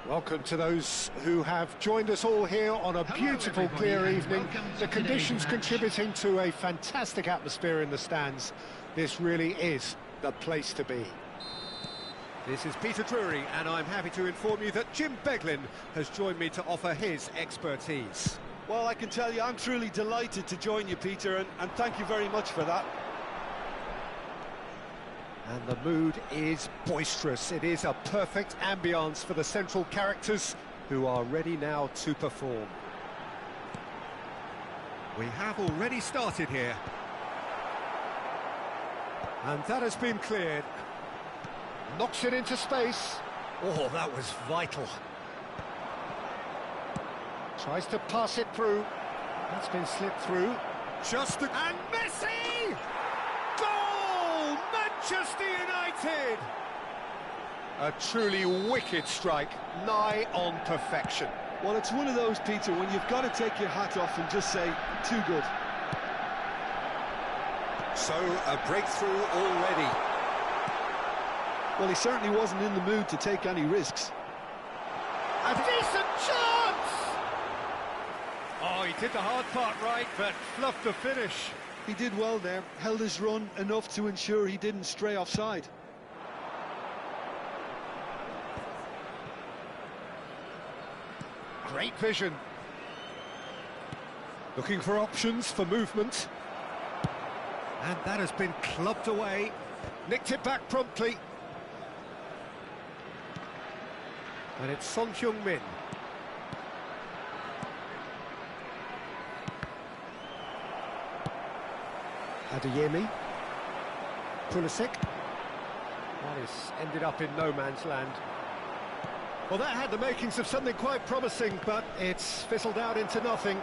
Welcome to those who have joined us all here on a beautiful, clear evening. The conditions contributing to a fantastic atmosphere in the stands. This really is the place to be. This is Peter Drury, and I'm happy to inform you that Jim Beglin has joined me to offer his expertise. Well, I can tell you I'm truly delighted to join you, Peter, and thank you very much for that. And the mood is boisterous. It is a perfect ambience for the central characters who are ready now to perform. We have already started here. And that has been cleared. Knocks it into space. Oh, that was vital. Tries to pass it through. That's been slipped through. And Messi! Goal! Manchester United! A truly wicked strike, nigh on perfection. Well, it's one of those, Peter, when you've got to take your hat off and just say, too good. So, a breakthrough already. Well, he certainly wasn't in the mood to take any risks. A decent chance! Oh, he did the hard part right, but fluffed the finish. He did well there, held his run enough to ensure he didn't stray offside. Great vision. Looking for options for movement. And that has been clubbed away. Nicked it back promptly. And it's Son Heung-min. Hiucb. Pulisic. That is ended up in no man's land. Well, that had the makings of something quite promising, but it's fizzled out into nothing.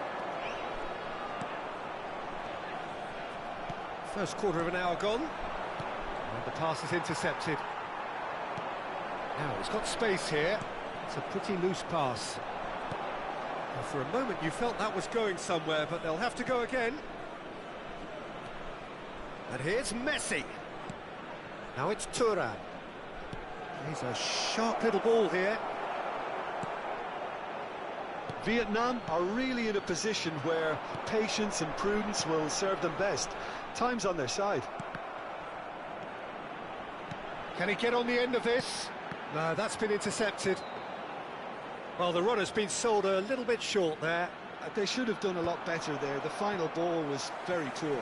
First quarter of an hour gone. And the pass is intercepted. Now, he's got space here. It's a pretty loose pass. Well, for a moment you felt that was going somewhere, but they'll have to go again. And here's Messi. Now it's Thuram. He's a sharp little ball here. Vietnam are really in a position where patience and prudence will serve them best. Time's on their side. Can he get on the end of this? No, that's been intercepted. Well, the run has been sold a little bit short there. They should have done a lot better there. The final ball was very poor.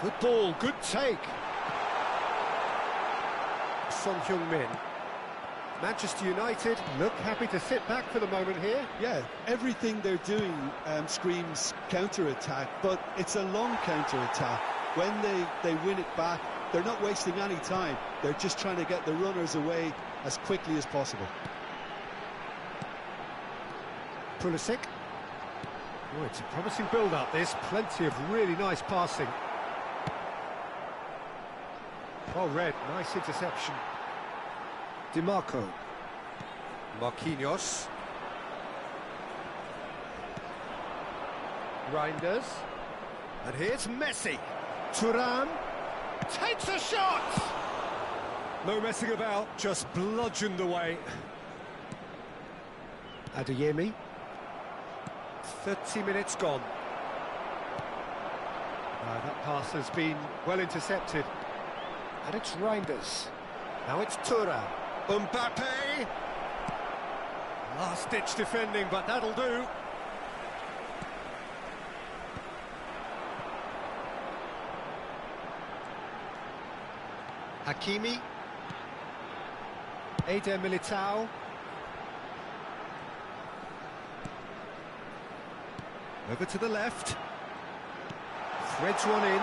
Good ball, good take. Son Heung-min. Manchester United look happy to sit back for the moment here. Yeah, everything they're doing screams counter-attack, but it's a long counter-attack. When they win it back, they're not wasting any time. They're just trying to get the runners away as quickly as possible. Pulisic. Oh, it's a promising build-up, this. Plenty of really nice passing. Oh, Red, nice interception. DiMarco. Marquinhos. Reinders. And here's Messi. Thuram takes a shot! No messing about, just bludgeoned away. Hiucb. 30 minutes gone. That pass has been well intercepted. And it's Reinders. Now it's Thuram. Mbappe! Last-ditch defending, but that'll do. Hakimi. Eder Militao. Over to the left. Threads one in.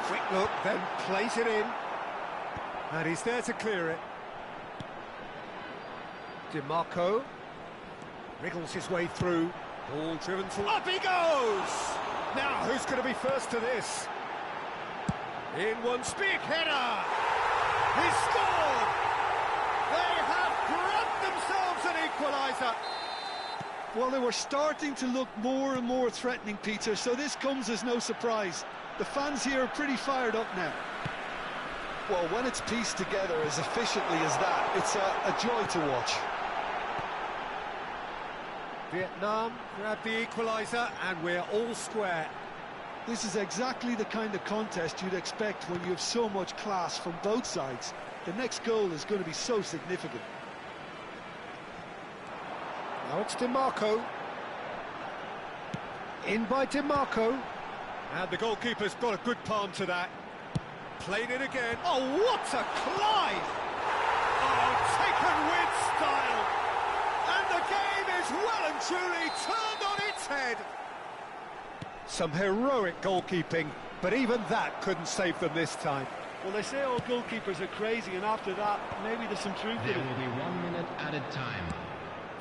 Quick look, then plays it in. And he's there to clear it. DiMarco wriggles his way through. Ball driven forward. Up he goes! Now, who's going to be first to this? In one big header! He scored! They have grabbed themselves an equaliser! Well, they were starting to look more and more threatening, Peter, so this comes as no surprise. The fans here are pretty fired up now. Well, when it's pieced together as efficiently as that, it's a joy to watch. Vietnam grab the equaliser and we're all square. This is exactly the kind of contest you'd expect when you have so much class from both sides. The next goal is going to be so significant. Now it's DiMarco. In by DiMarco. And the goalkeeper's got a good palm to that. Played it again. Oh, what a climb! Oh, taken with style. And the game is well and truly turned on its head. Some heroic goalkeeping, but even that couldn't save them this time. Well, they say all goalkeepers are crazy, and after that, maybe there's some truth in it. There will be 1 minute added time.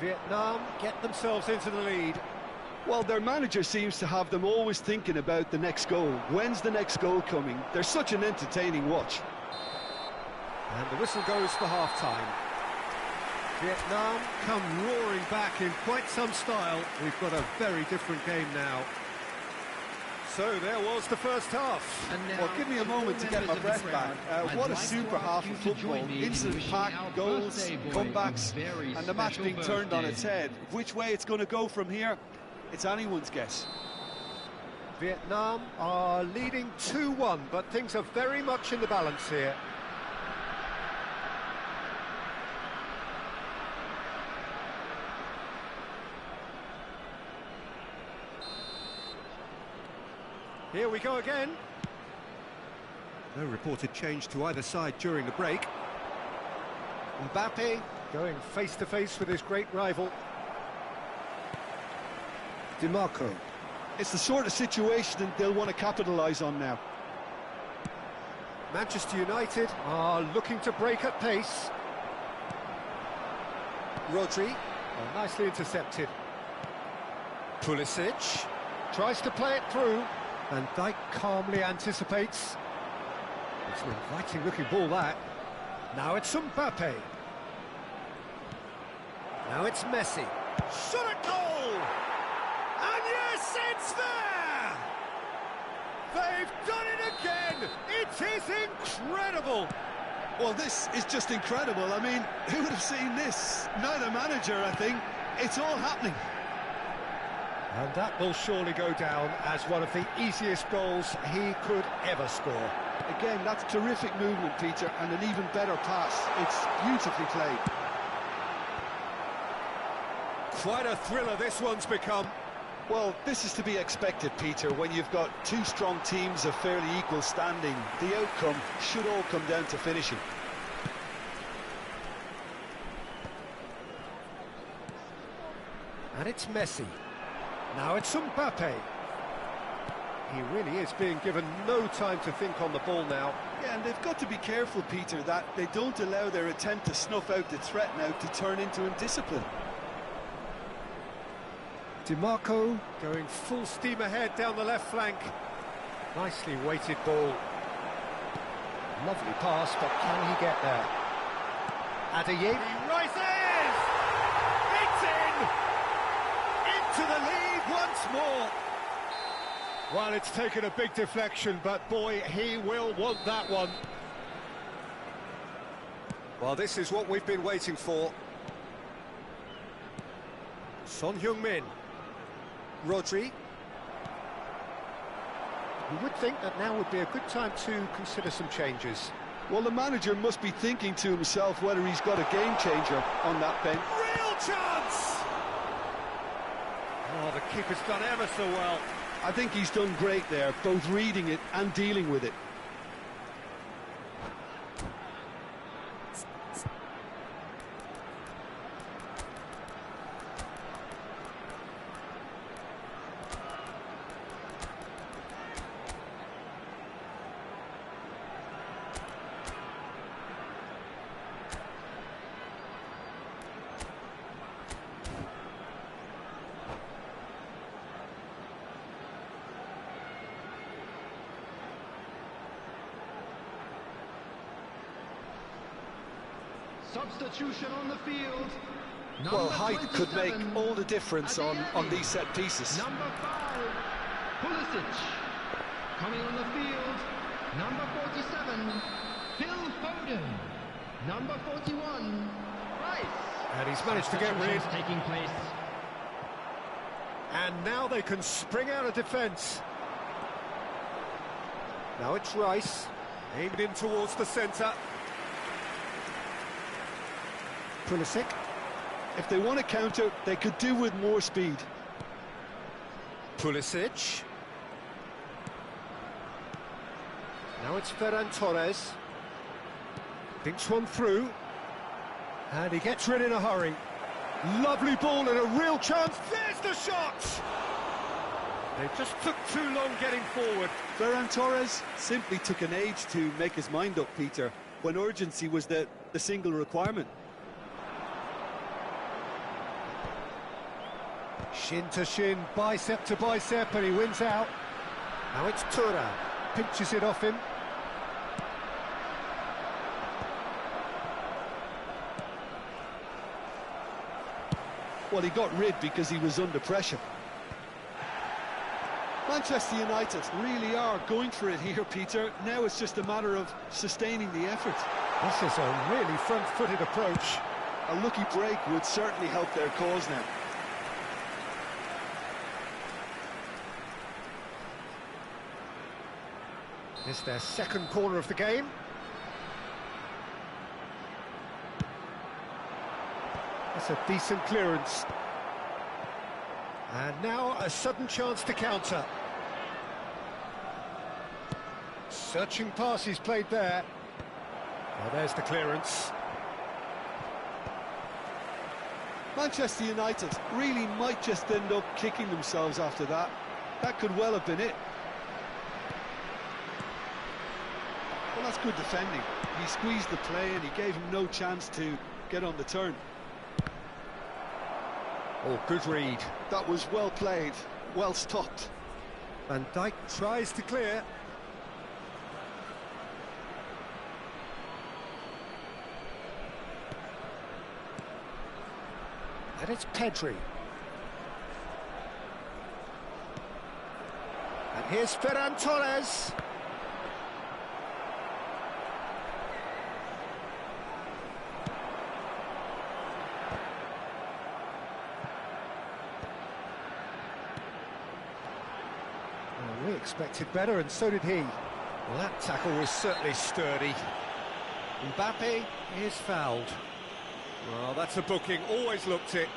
Vietnam get themselves into the lead. Well, their manager seems to have them always thinking about the next goal. When's the next goal coming? They're such an entertaining watch. And the whistle goes for half-time. Vietnam come roaring back in quite some style. We've got a very different game now. So there was the first half. Well, give me a moment to get my breath back. What a super half of football. Incident-packed goals, comebacks, and the match being turned on its head. Which way it's going to go from here, it's anyone's guess. Vietnam are leading 2-1, but things are very much in the balance here. Here we go again. No reported change to either side during the break. Mbappe going face-to-face with his great rival. DiMarco. It's the sort of situation they'll want to capitalise on now. Manchester United are looking to break at pace. Rodri, oh, nicely intercepted. Pulisic tries to play it through. And Dijk calmly anticipates. It's an inviting looking ball, that. Now it's Mbappe. Now it's Messi. Shot at goal! And yes, it's there! They've done it again! It is incredible! Well, this is just incredible. I mean, who would have seen this? Neither manager, I think. It's all happening. And that will surely go down as one of the easiest goals he could ever score. Again, that's terrific movement, Peter, and an even better pass. It's beautifully played. Quite a thriller this one's become. Well, this is to be expected, Peter, when you've got two strong teams of fairly equal standing. The outcome should all come down to finishing. And it's Messi. Now it's Mbappe. He really is being given no time to think on the ball now. Yeah, and they've got to be careful, Peter, that they don't allow their attempt to snuff out the threat now to turn into indiscipline. DiMarco going full steam ahead down the left flank. Nicely weighted ball. Lovely pass, but can he get there? Hiucb. He rises! It's in! Into the lead once more. Well, it's taken a big deflection, but boy, he will want that one. Well, this is what we've been waiting for. Son Heung-min. Rodri. You would think that now would be a good time to consider some changes. Well, the manager must be thinking to himself whether he's got a game changer on that bench. Real chance! Oh, the keeper's done ever so well. I think he's done great there, both reading it and dealing with it. Substitution on the field. Well, Number height could make 27, all the difference on these set pieces. Number 5, Pulisic. Coming on the field, number 47, Phil Foden. Number 41, Rice. And he's managed to get rid. Taking place. And now they can spring out of defence. Now it's Rice, aimed in towards the centre. Pulisic. If they want to counter, they could do with more speed. Pulisic. Now it's Ferran Torres. Thinks one through. And he gets rid in a hurry. Lovely ball and a real chance. There's the shot! They just took too long getting forward. Ferran Torres simply took an age to make his mind up, Peter, when urgency was the single requirement. Shin to shin, bicep to bicep, and he wins out. Now it's Thuram, pinches it off him. Well, he got rid because he was under pressure. Manchester United really are going for it here, Peter. Now it's just a matter of sustaining the effort. This is a really front-footed approach. A lucky break would certainly help their cause now. It's their second corner of the game. That's a decent clearance. And now a sudden chance to counter. Searching pass he's played there. Well, there's the clearance. Manchester United really might just end up kicking themselves after that. That could well have been it. Well, that's good defending. He squeezed the play and he gave him no chance to get on the turn. Oh, good read. That was well played, well stopped. Van Dijk tries to clear. And it's Pedri. And here's Ferran Torres. Well, we expected better, and so did he. Well, that tackle was certainly sturdy. Mbappe is fouled. Well, that's a booking, always looked it.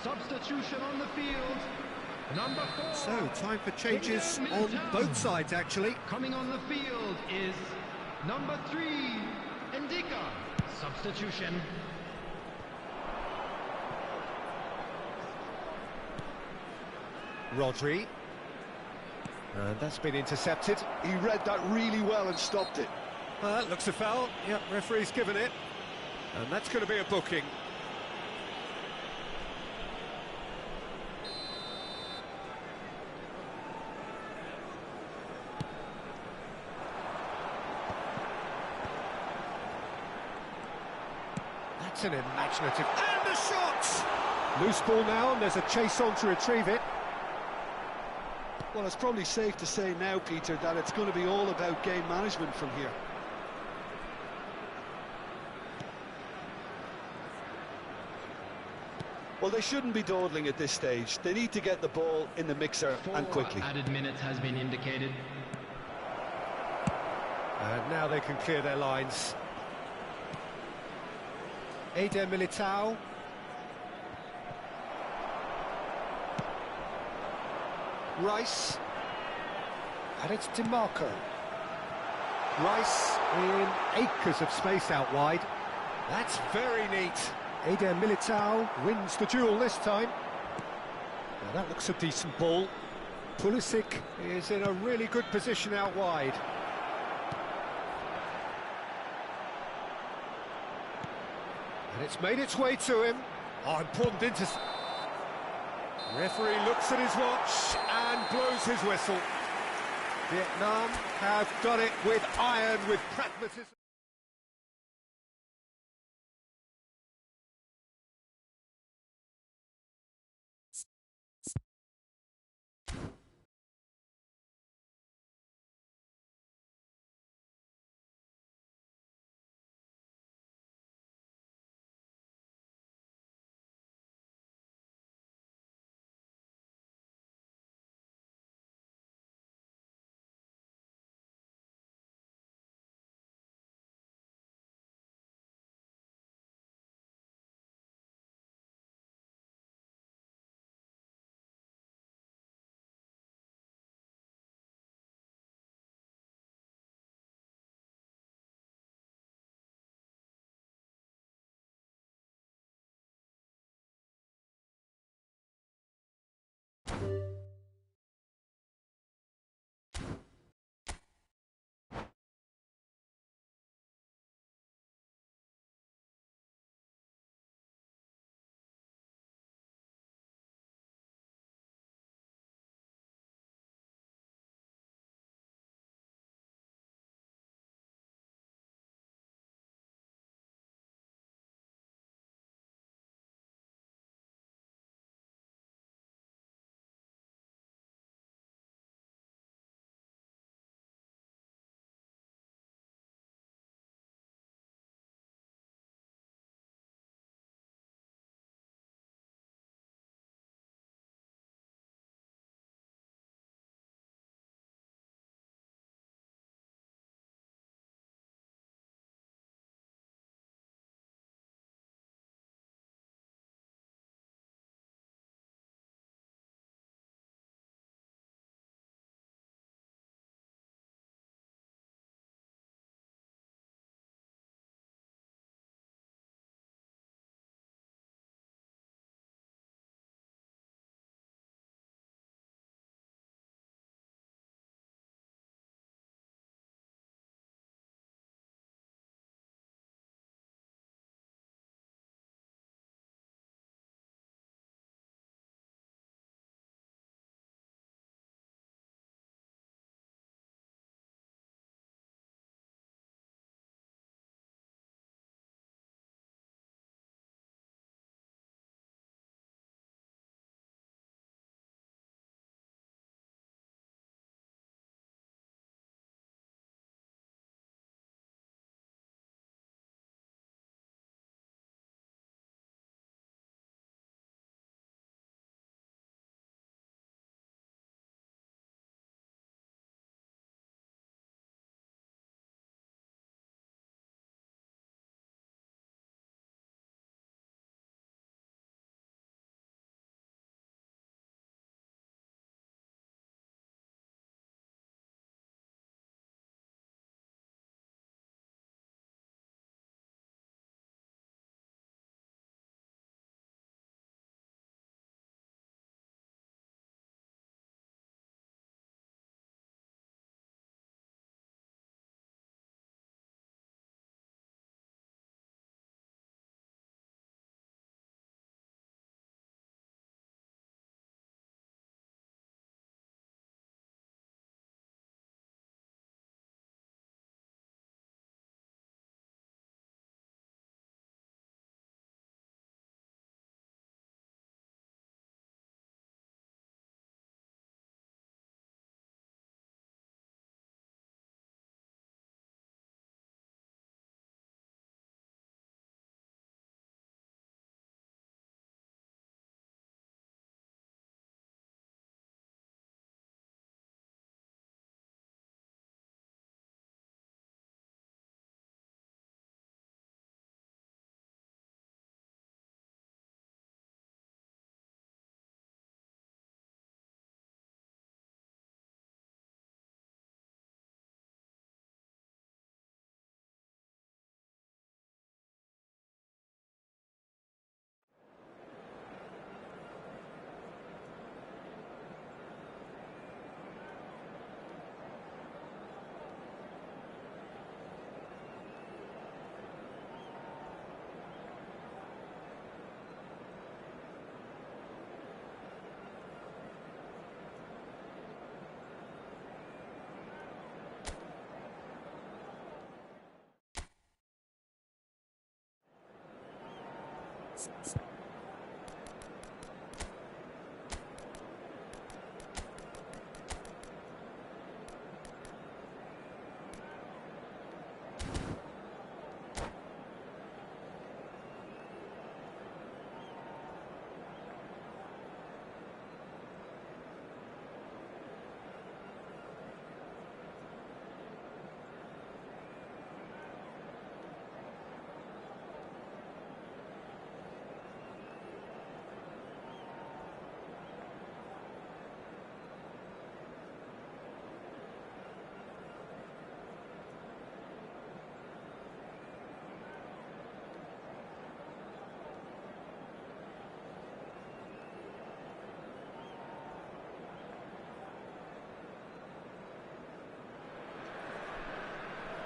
Substitution on the field. Number 4. So, time for changes on both sides, actually. Coming on the field is number 3, Ndika. Substitution. Rodri. And that's been intercepted. He read that really well and stopped it. That looks a foul. Yep, referee's given it. And that's going to be a booking. That's an imaginative... And a shot! Loose ball now, and there's a chase on to retrieve it. Well, it's probably safe to say now, Peter, that it's going to be all about game management from here. Well, they shouldn't be dawdling at this stage. They need to get the ball in the mixer and quickly. 4 added minutes has been indicated. And now they can clear their lines. Eder Militao. Rice. And it's DiMarco. Rice in acres of space out wide. That's very neat. Eder Militao wins the duel this time. Now that looks a decent ball. Pulisic is in a really good position out wide. And it's made its way to him. Oh, important Referee looks at his watch and blows his whistle. Vietnam have done it with iron, with pragmatism.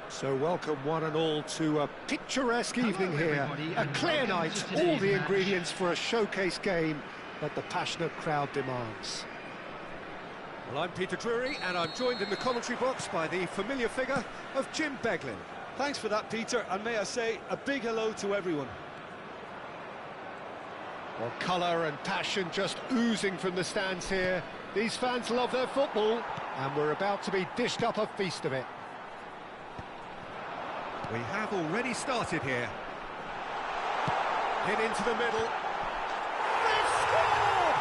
So welcome one and all to a picturesque evening here. A clear night, all the ingredients for a showcase game that the passionate crowd demands. Well, I'm Peter Drury, and I'm joined in the commentary box by the familiar figure of Jim Beglin. Thanks for that, Peter, and may I say a big hello to everyone. Well, colour and passion just oozing from the stands here. These fans love their football, and we're about to be dished up a feast of it. We have already started here. Hit into the middle. They score!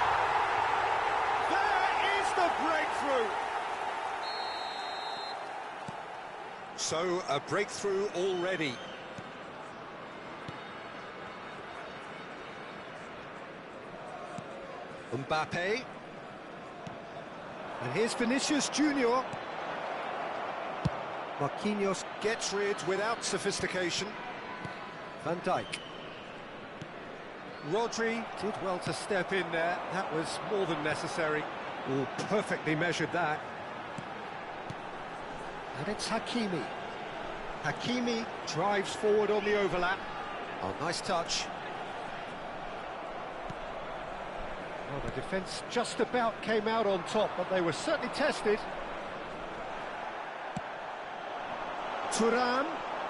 There is the breakthrough! So, a breakthrough already. Mbappe. And here's Vinicius Junior. Marquinhos gets rid without sophistication. Van Dijk. Rodri did well to step in there. That was more than necessary. Oh, perfectly measured that. And it's Hakimi. Hakimi drives forward on the overlap. Oh, nice touch. Well, the defence just about came out on top, but they were certainly tested. Thuram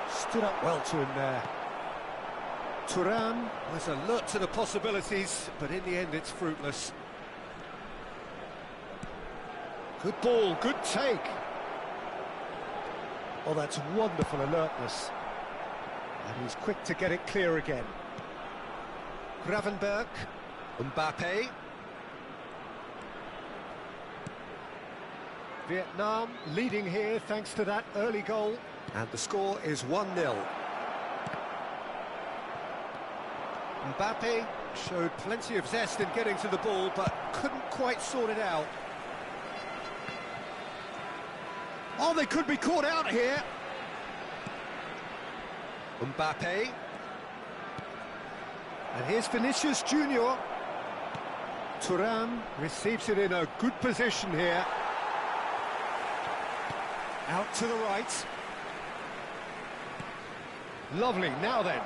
stood up well to him there. Thuram was alert to the possibilities, but in the end it's fruitless. Good ball, good take. Oh, that's wonderful alertness. And he's quick to get it clear again. Gravenberch. Mbappe. Vietnam leading here thanks to that early goal. And the score is 1-0. Mbappe showed plenty of zest in getting to the ball, but couldn't quite sort it out. Oh, they could be caught out here. Mbappe. And here's Vinicius Junior. Thuram receives it in a good position here. Out to the right. Lovely, now then.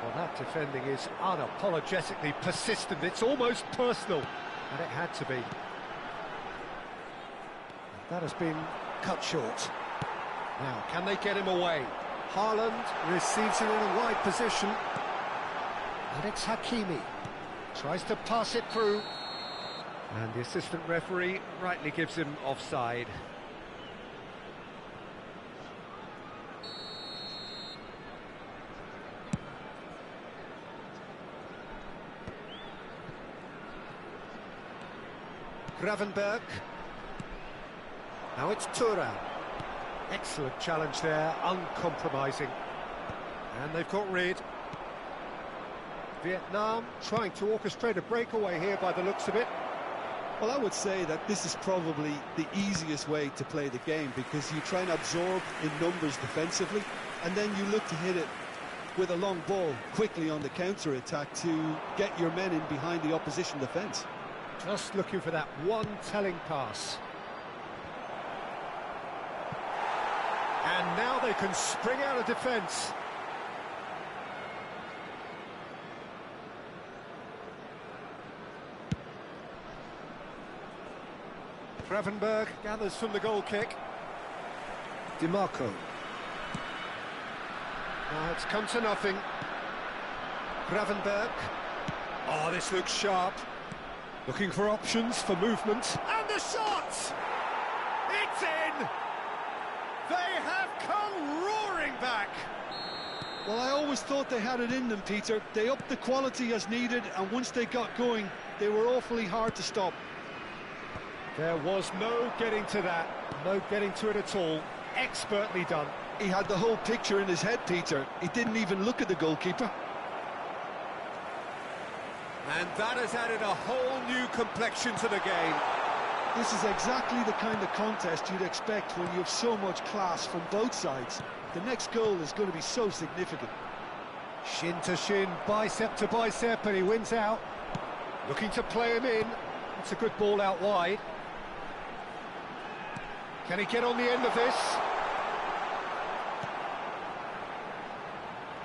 Well, that defending is unapologetically persistent. It's almost personal, and it had to be. That has been cut short. Now, can they get him away? Haaland receives it in a wide position. And it's Hakimi. Tries to pass it through. And the assistant referee rightly gives him offside. Gravenberch. Now it's Thuram. Excellent challenge there, uncompromising. And they've got rid. Vietnam trying to orchestrate a breakaway here by the looks of it. Well, I would say that this is probably the easiest way to play the game, because you try and absorb in numbers defensively, and then you look to hit it with a long ball quickly on the counter-attack to get your men in behind the opposition defence. Just looking for that one telling pass. And now they can spring out of defence. Gravenberch gathers from the goal kick. Di Marco. Now it's come to nothing. Gravenberg. Oh, this looks sharp. Looking for options for movement. And the shot! It's in! They have come roaring back! Well, I always thought they had it in them, Peter. They upped the quality as needed, and once they got going, they were awfully hard to stop. There was no getting to that. No getting to it at all. Expertly done. He had the whole picture in his head, Peter. He didn't even look at the goalkeeper. And that has added a whole new complexion to the game. This is exactly the kind of contest you'd expect when you have so much class from both sides. The next goal is going to be so significant. Shin to shin, bicep to bicep, and he wins out. Looking to play him in. It's a good ball out wide. Can he get on the end of this?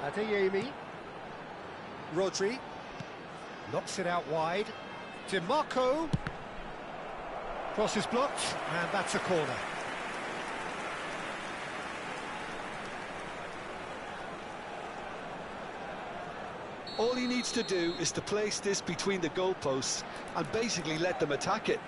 Hiucb. Rodri. Knocks it out wide. DiMarco. Cross is blocked, and that's a corner. All he needs to do is to place this between the goalposts and basically let them attack it.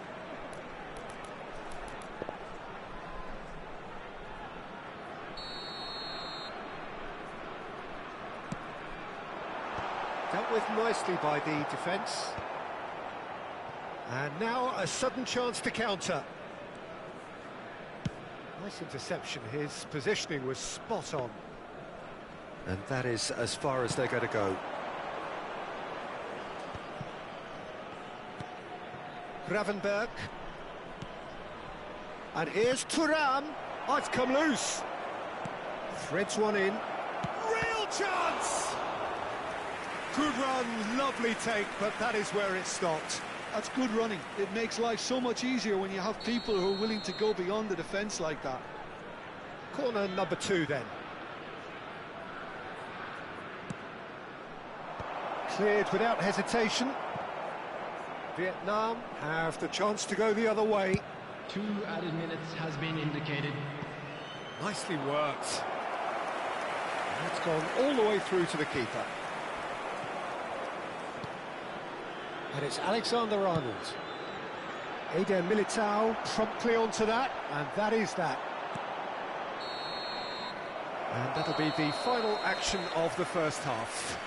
Dealt with nicely by the defence. And now a sudden chance to counter. Nice interception. His positioning was spot on. And that is as far as they're going to go. Gravenberg. And here's Thuram. Oh, it's come loose. Threads one in. Real chance! Good run, lovely take, but that is where it stopped. That's good running. It makes life so much easier when you have people who are willing to go beyond the defence like that. Corner number 2 then. Cleared without hesitation. Vietnam have the chance to go the other way. 2 added minutes has been indicated. Nicely worked. That's gone all the way through to the keeper. And it's Alexander-Arnold. Eder Militao promptly onto that, and that is that. And that'll be the final action of the first half.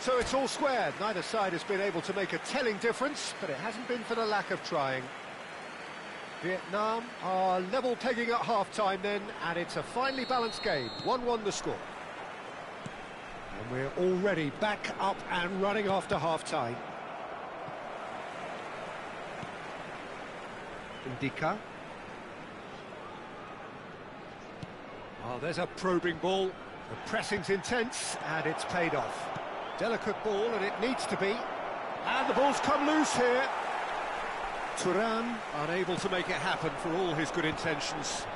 So it's all squared. Neither side has been able to make a telling difference, but it hasn't been for the lack of trying. Vietnam are level pegging at half-time then, and it's a finely balanced game. 1-1 the score. And we're already back up and running after half-time. Ndika. Oh, there's a probing ball. The pressing's intense, and it's paid off. Delicate ball, and it needs to be. And the ball's come loose here. Thuram unable to make it happen for all his good intentions.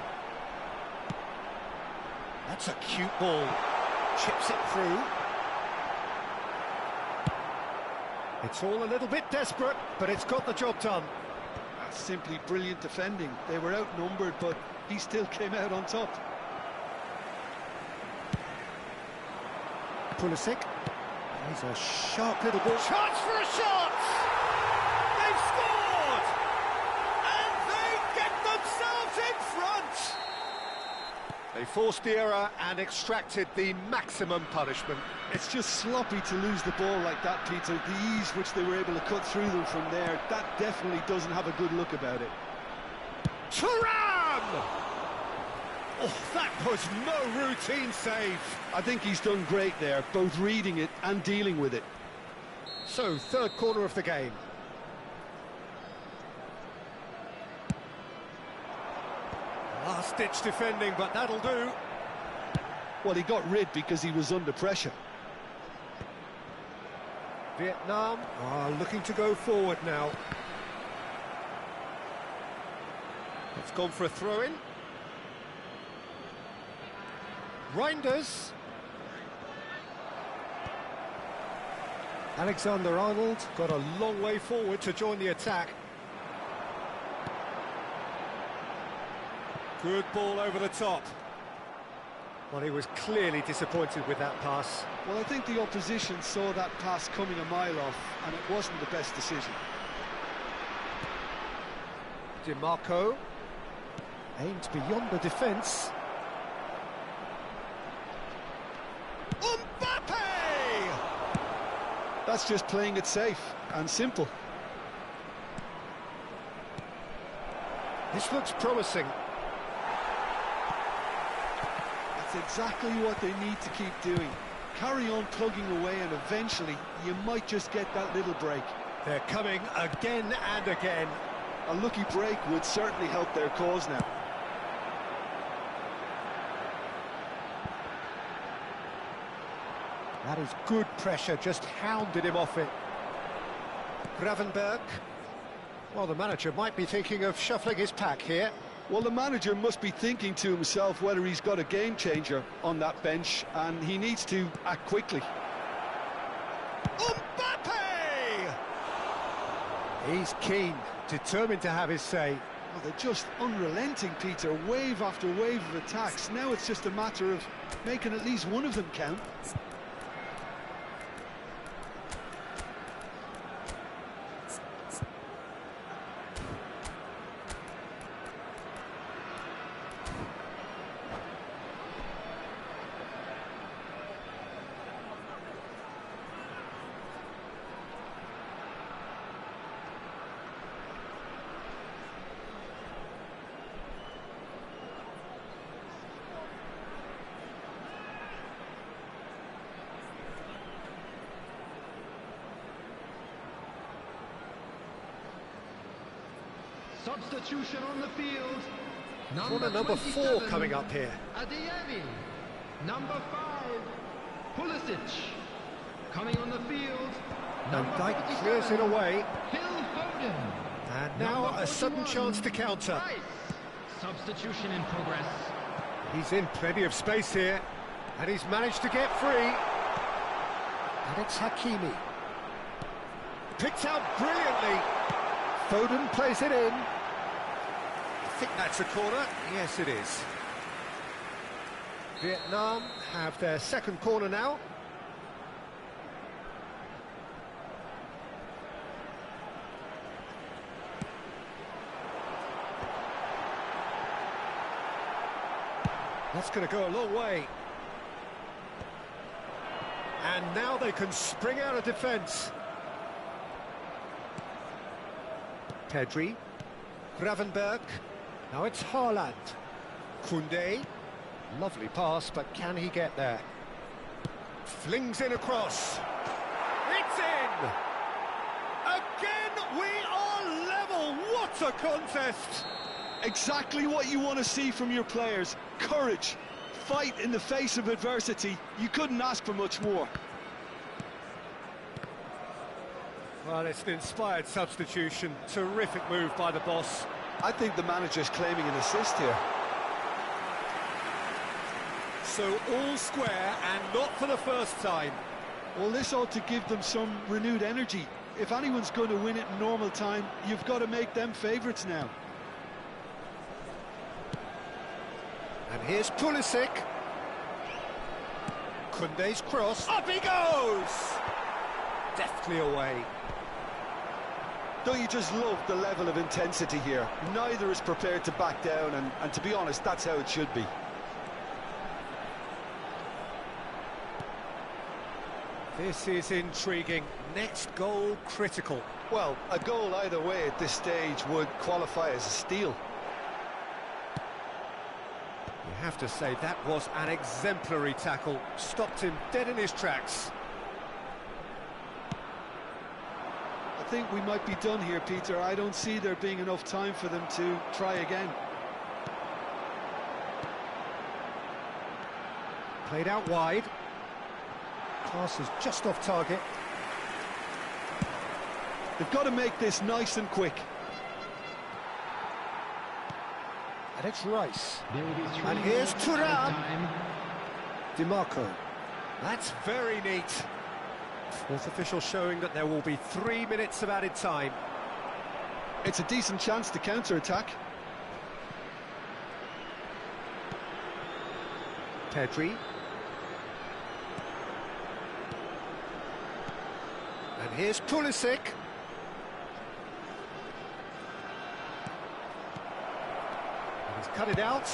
That's a cute ball. Chips it through. It's all a little bit desperate, but it's got the job done. That's simply brilliant defending. They were outnumbered, but he still came out on top. Pulisic. He's a sharp little ball. Chance for a shot! They've scored! And they get themselves in front! They forced the error and extracted the maximum punishment. It's just sloppy to lose the ball like that, Peter. The ease which they were able to cut through them from there, that definitely doesn't have a good look about it. Thuram! Oh, that was no routine save. I think he's done great there, both reading it and dealing with it. So, third corner of the game. Last-ditch defending, but that'll do. Well, he got rid because he was under pressure. Vietnam are looking to go forward now. It's gone for a throw-in. Reinders. Alexander-Arnold got a long way forward to join the attack. Good ball over the top. Well, he was clearly disappointed with that pass. Well, I think the opposition saw that pass coming a mile off, and it wasn't the best decision. DiMarco aimed beyond the defence. Mbappe! That's just playing it safe and simple. This looks promising. That's exactly what they need to keep doing. Carry on plugging away, and eventually you might just get that little break. They're coming again and again. A lucky break would certainly help their cause now. That is good pressure, just hounded him off it. Gravenberg. Well, the manager might be thinking of shuffling his pack here. Well, the manager must be thinking to himself whether he's got a game changer on that bench, and he needs to act quickly. Mbappe! He's keen, determined to have his say. Well, they're just unrelenting, Peter, wave after wave of attacks. Now it's just a matter of making at least one of them count. Substitution on the field. Corner number 4 coming up here. Hiucb. Number 5, Pulisic. Coming on the field. Van Dijk clears it away. Phil Foden. And now a sudden chance to counter. Rice. Substitution in progress. He's in plenty of space here. And he's managed to get free. And it's Hakimi. Picked out brilliantly. Foden plays it in. I think that's a corner. Yes, it is. Vietnam have their second corner now. That's going to go a long way. And now they can spring out of defence. Pedri, Gravenberg, now it's Haaland, Koundé, lovely pass, but can he get there? Flings in across, it's in! Again we are level, what a contest! Exactly what you want to see from your players. Courage, fight in the face of adversity. You couldn't ask for much more. Well, it's an inspired substitution. Terrific move by the boss. I think the manager's claiming an assist here. So all square, and not for the first time. Well, this ought to give them some renewed energy. If anyone's going to win it in normal time, you've got to make them favourites now. And here's Pulisic. Koundé's cross. Up he goes! Deftly away. Don't you just love the level of intensity here? Neither is prepared to back down, and to be honest, that's how it should be. This is intriguing. Next goal critical. Well, a goal either way at this stage would qualify as a steal. You have to say that was an exemplary tackle. Stopped him dead in his tracks. I think we might be done here, Peter. I don't see there being enough time for them to try again. Played out wide. Pass is just off target. They've got to make this nice and quick. And it's Rice. There will be 3 And here's minutes Thuram. of time. DiMarco. That's very neat. Fourth official showing that there will be 3 minutes of added time. It's a decent chance to counter-attack. Pedri. And here's Pulisic. And he's cut it out.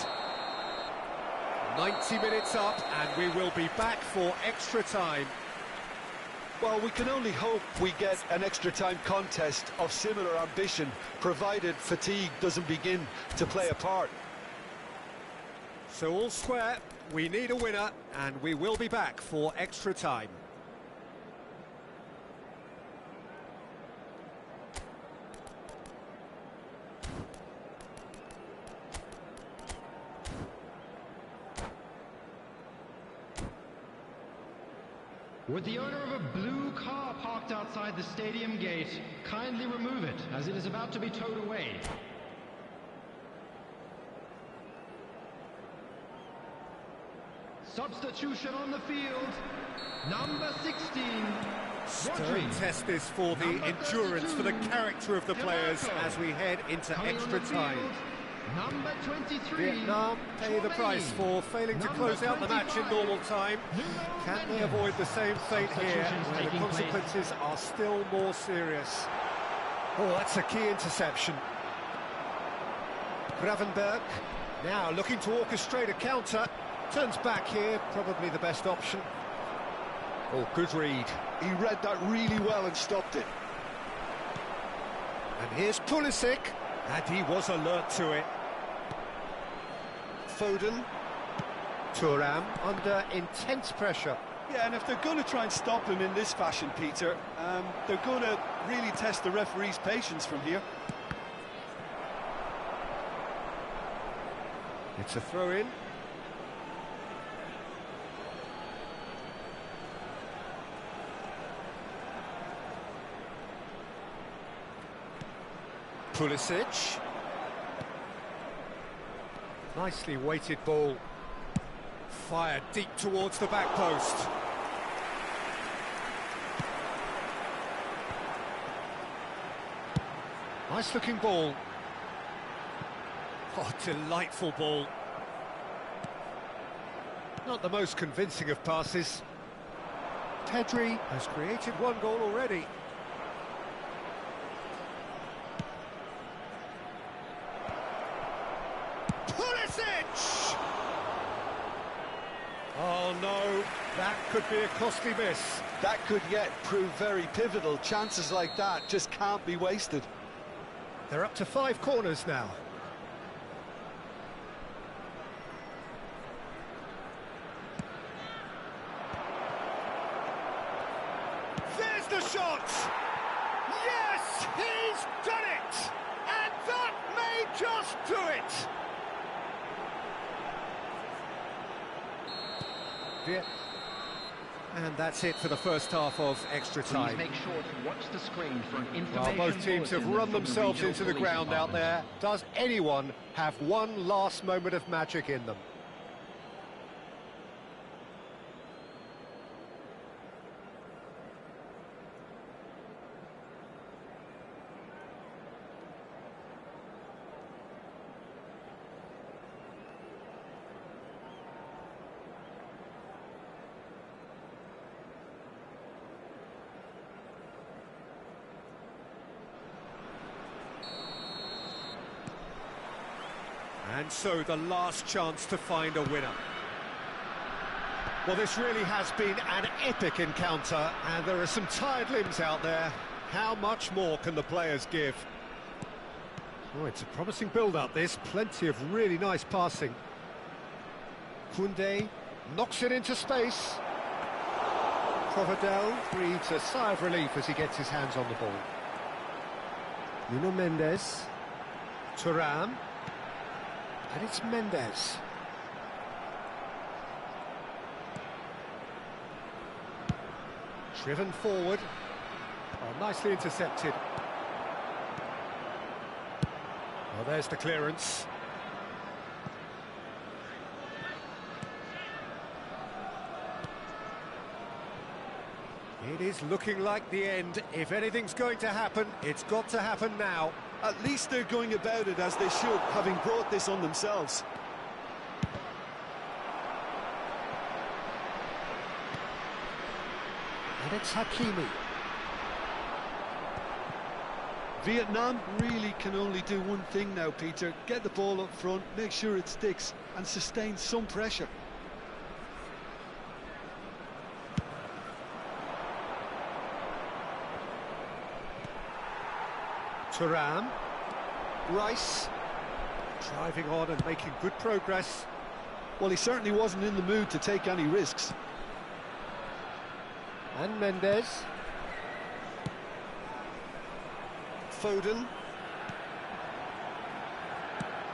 90 minutes up, and we will be back for extra time. Well, we can only hope we get an extra time contest of similar ambition, provided fatigue doesn't begin to play a part. So all square, we need a winner, and we will be back for extra time. Would the owner of a blue car parked outside the stadium gate kindly remove it, as it is about to be towed away? Substitution on the field, number 16, Stern test this for the endurance, for the character of the players as we head into extra time. Number 23, Vietnam pay the price for failing to close out the match in normal time. Can they avoid the same fate here, where the consequences are still more serious? Oh, that's a key interception. Gravenberg now looking to orchestrate a counter. Turns back here, probably the best option. Oh, good read. He read that really well and stopped it. And here's Pulisic, and he was alert to it. Foden. Thuram under intense pressure. Yeah, and if they're going to try and stop him in this fashion, Peter, they're going to really test the referee's patience from here. It's a throw-in. Pulisic. Nicely weighted ball. Fired deep towards the back post. Nice looking ball. Oh, delightful ball. Not the most convincing of passes. Pedri has created one goal already. Pulisic! Oh no, that could be a costly miss. That could yet prove very pivotal. Chances like that just can't be wasted. They're up to 5 corners now. There's the shot! Yes, he's done it! And that may just do it! And that's it for the first half of extra time. Please make sure to watch the screen for an Well, information both teams have bulletin run from the themselves regional into the police ground out department. there. Does anyone have one last moment of magic in them? And so the last chance to find a winner. Well, this really has been an epic encounter, and there are some tired limbs out there. How much more can the players give? Oh, it's a promising build-up, this. Plenty of really nice passing. Koundé knocks it into space. Provedel breathes a sigh of relief as he gets his hands on the ball. Nuno Mendes. Thuram. And it's Mendes. Driven forward. Oh, nicely intercepted. Well, there's the clearance. It is looking like the end. If anything's going to happen, it's got to happen now. At least they're going about it as they should, having brought this on themselves. And it's Hakimi. Vietnam really can only do one thing now, Peter. Get the ball up front, make sure it sticks, and sustain some pressure. Thuram. Rice. Driving on and making good progress. Well, he certainly wasn't in the mood to take any risks. And Mendes. Foden.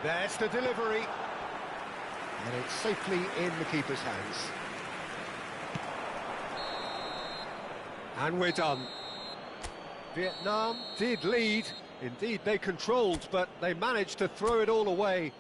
There's the delivery. And it's safely in the keeper's hands. And we're done. Vietnam did lead. Indeed, they controlled, but they managed to throw it all away.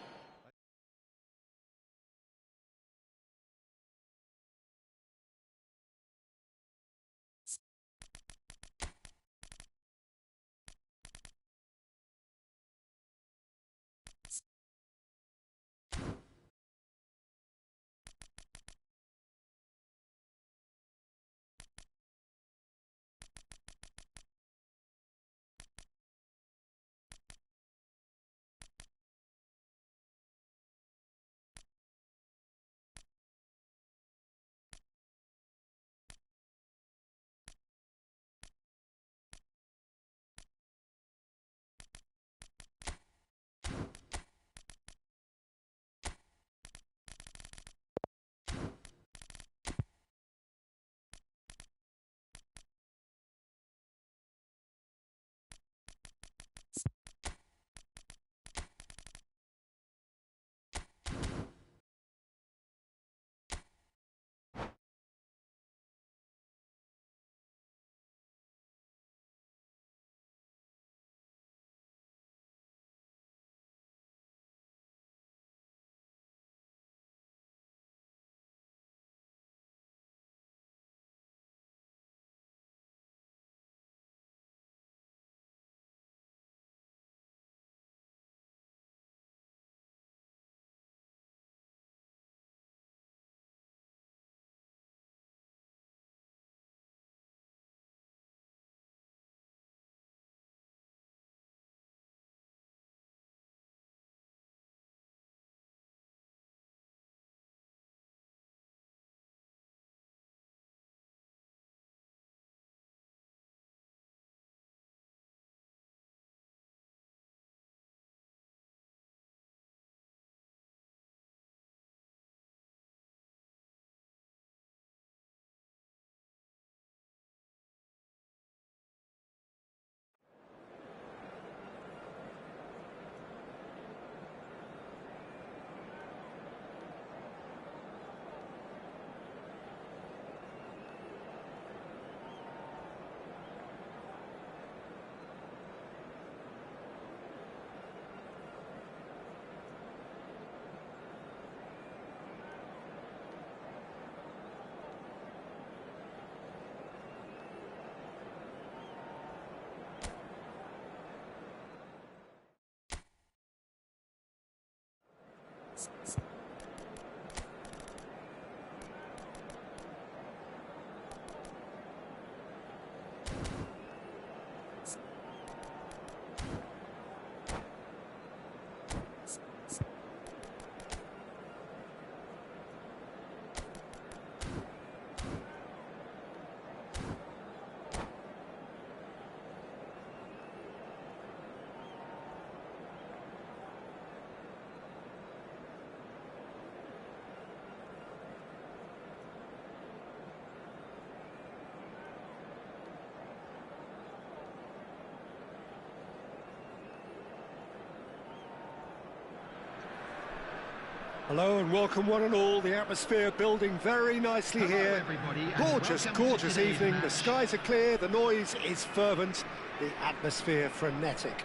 Hello and welcome one and all. The atmosphere building very nicely Hello, here. everybody, and Gorgeous, welcome to gorgeous today's evening. match. The skies are clear, the noise is fervent, the atmosphere frenetic.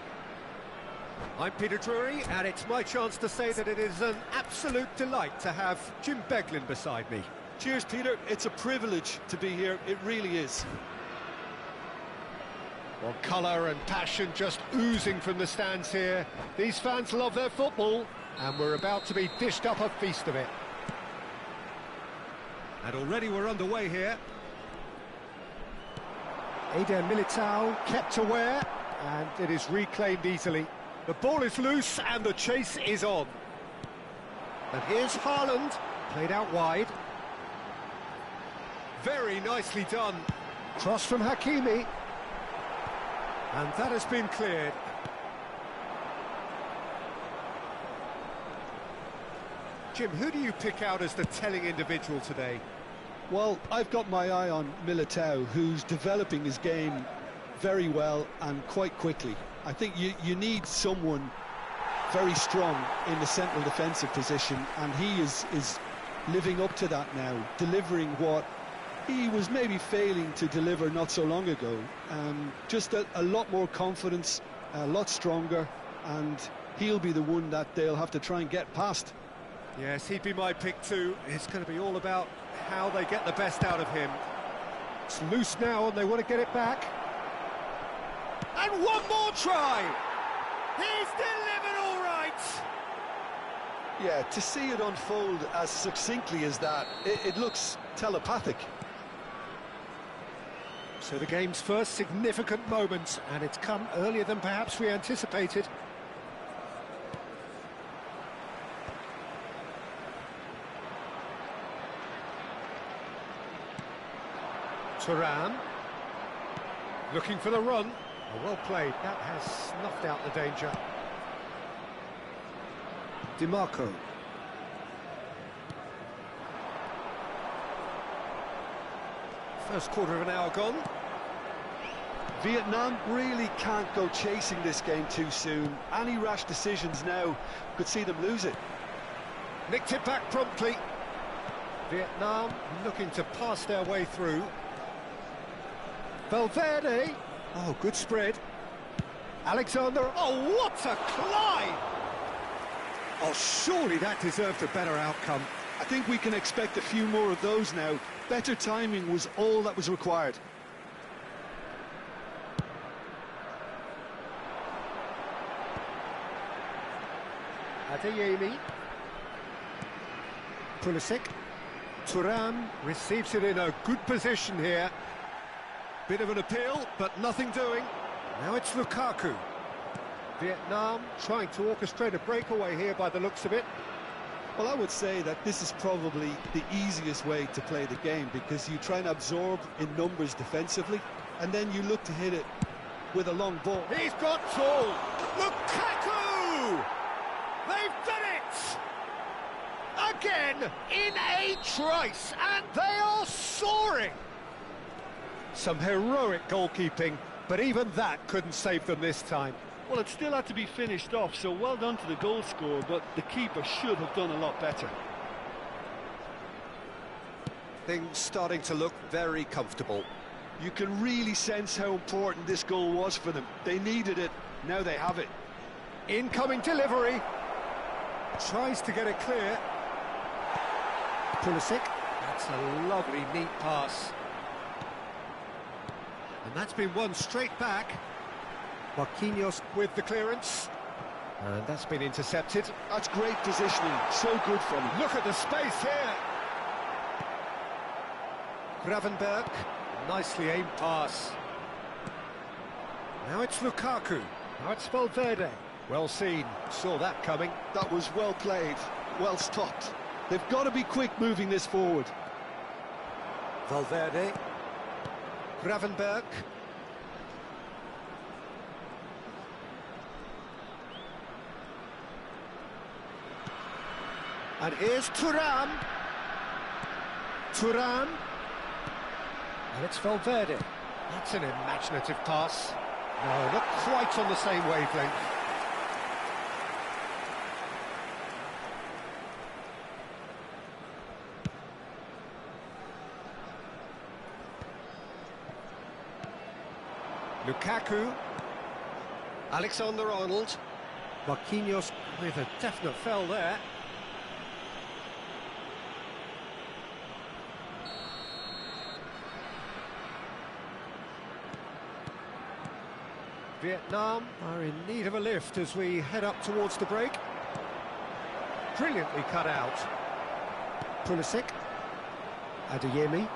I'm Peter Drury, and it's my chance to say that it is an absolute delight to have Jim Beglin beside me. Cheers, Peter. It's a privilege to be here. It really is. Well, colour and passion just oozing from the stands here. These fans love their football, and we're about to be dished up a feast of it. And already we're underway here. Eder Militao kept aware, and it is reclaimed easily. The ball is loose and the chase is on. And here's Haaland, played out wide. Very nicely done. Cross from Hiucb. And that has been cleared. Jim, who do you pick out as the telling individual today? Well, I've got my eye on Militao, who's developing his game very well and quite quickly. I think you need someone very strong in the central defensive position, and he is living up to that now, delivering what he was maybe failing to deliver not so long ago. Just a lot more confidence, a lot stronger, and he'll be the one that they'll have to try and get past. Yes, he'd be my pick too. It's going to be all about how they get the best out of him. It's loose now and they want to get it back. And one more try! He's delivered all right! Yeah, to see it unfold as succinctly as that, it looks telepathic. So the game's first significant moment, and it's come earlier than perhaps we anticipated. Thuram, looking for the run. Oh, well played, that has snuffed out the danger. DiMarco. First quarter of an hour gone. Vietnam really can't go chasing this game too soon. Any rash decisions now could see them lose it. Nicked it back promptly. Vietnam looking to pass their way through. Valverde. Oh, good spread. Alexander. Oh, what a climb! Oh, surely that deserved a better outcome. I think we can expect a few more of those now. Better timing was all that was required. Hiucb. Pulisic. Thuram receives it in a good position here. Bit of an appeal, but nothing doing. Now it's Lukaku. Vietnam trying to orchestrate a breakaway here by the looks of it. Well, I would say that this is probably the easiest way to play the game, because you try and absorb in numbers defensively, and then you look to hit it with a long ball. He's got tall. Lukaku! They've done it! Again, in a trice, and they are soaring! Some heroic goalkeeping, but even that couldn't save them this time. Well, it still had to be finished off, so well done to the goal scorer, but the keeper should have done a lot better. Things starting to look very comfortable. You can really sense how important this goal was for them. They needed it, now they have it. Incoming delivery. Tries to get it clear. Pulisic. That's a lovely, neat pass. And that's been won straight back. Marquinhos with the clearance. And that's been intercepted. That's great positioning, so good from him. Look at the space here. Gravenberg, nicely aimed pass. Now it's Lukaku. Now it's Valverde. Well seen, saw that coming. That was well played, well stopped. They've got to be quick moving this forward. Valverde. Gravenberg. And here's Thuram. Thuram. And it's Valverde. That's an imaginative pass. No, not quite on the same wavelength. Lukaku. Alexander-Arnold. Marquinhos with a definite foul there. Vietnam are in need of a lift as we head up towards the break. Brilliantly cut out. Pulisic. Hiucb.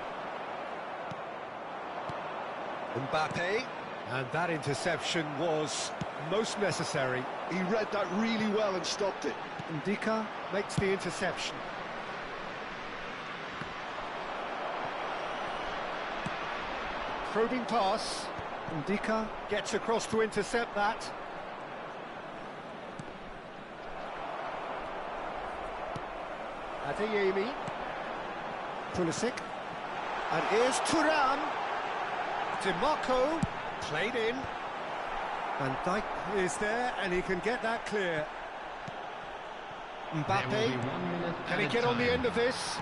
Mbappe, and that interception was most necessary. He read that really well and stopped it. Ndika makes the interception. Probing pass. Ndika gets across to intercept that. Hiucb. Pulisic. And here's Thuram. DiMarco, played in. Van Dijk is there, and he can get that clear. Mbappe, can he get on the end of this?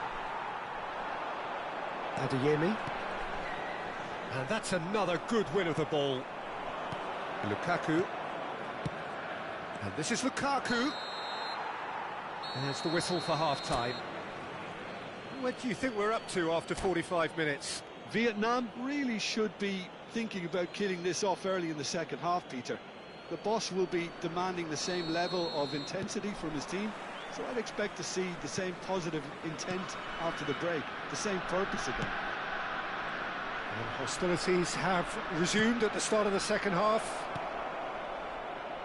Hiucb. And that's another good win of the ball. Lukaku. And this is Lukaku. And there's the whistle for half-time. What do you think we're up to after 45 minutes? Vietnam really should be thinking about killing this off early in the second half, Peter. The boss will be demanding the same level of intensity from his team, so I'd expect to see the same positive intent after the break, the same purpose again. And hostilities have resumed at the start of the second half.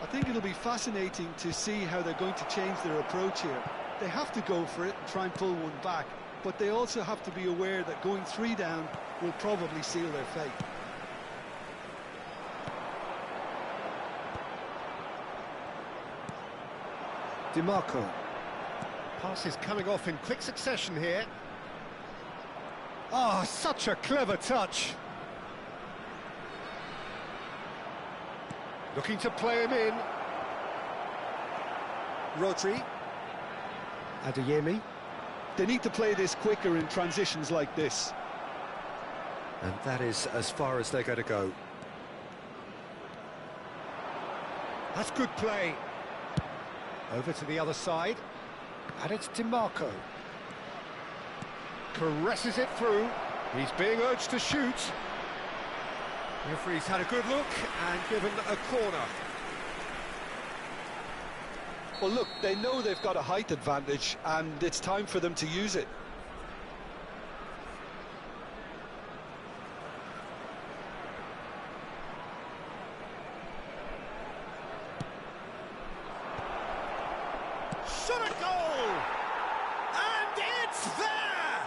I think it'll be fascinating to see how they're going to change their approach here. They have to go for it and try and pull one back, but they also have to be aware that going 3 down will probably seal their fate. DiMarco. Passes coming off in quick succession here. Ah, such a clever touch. Looking to play him in. Rodri. Hiucb. They need to play this quicker in transitions like this. And that is as far as they're going to go. That's good play. Over to the other side. And it's DiMarco. Caresses it through. He's being urged to shoot. Referee's had a good look and given a corner. Well, look, they know they've got a height advantage, and it's time for them to use it. Shot a goal! And it's there!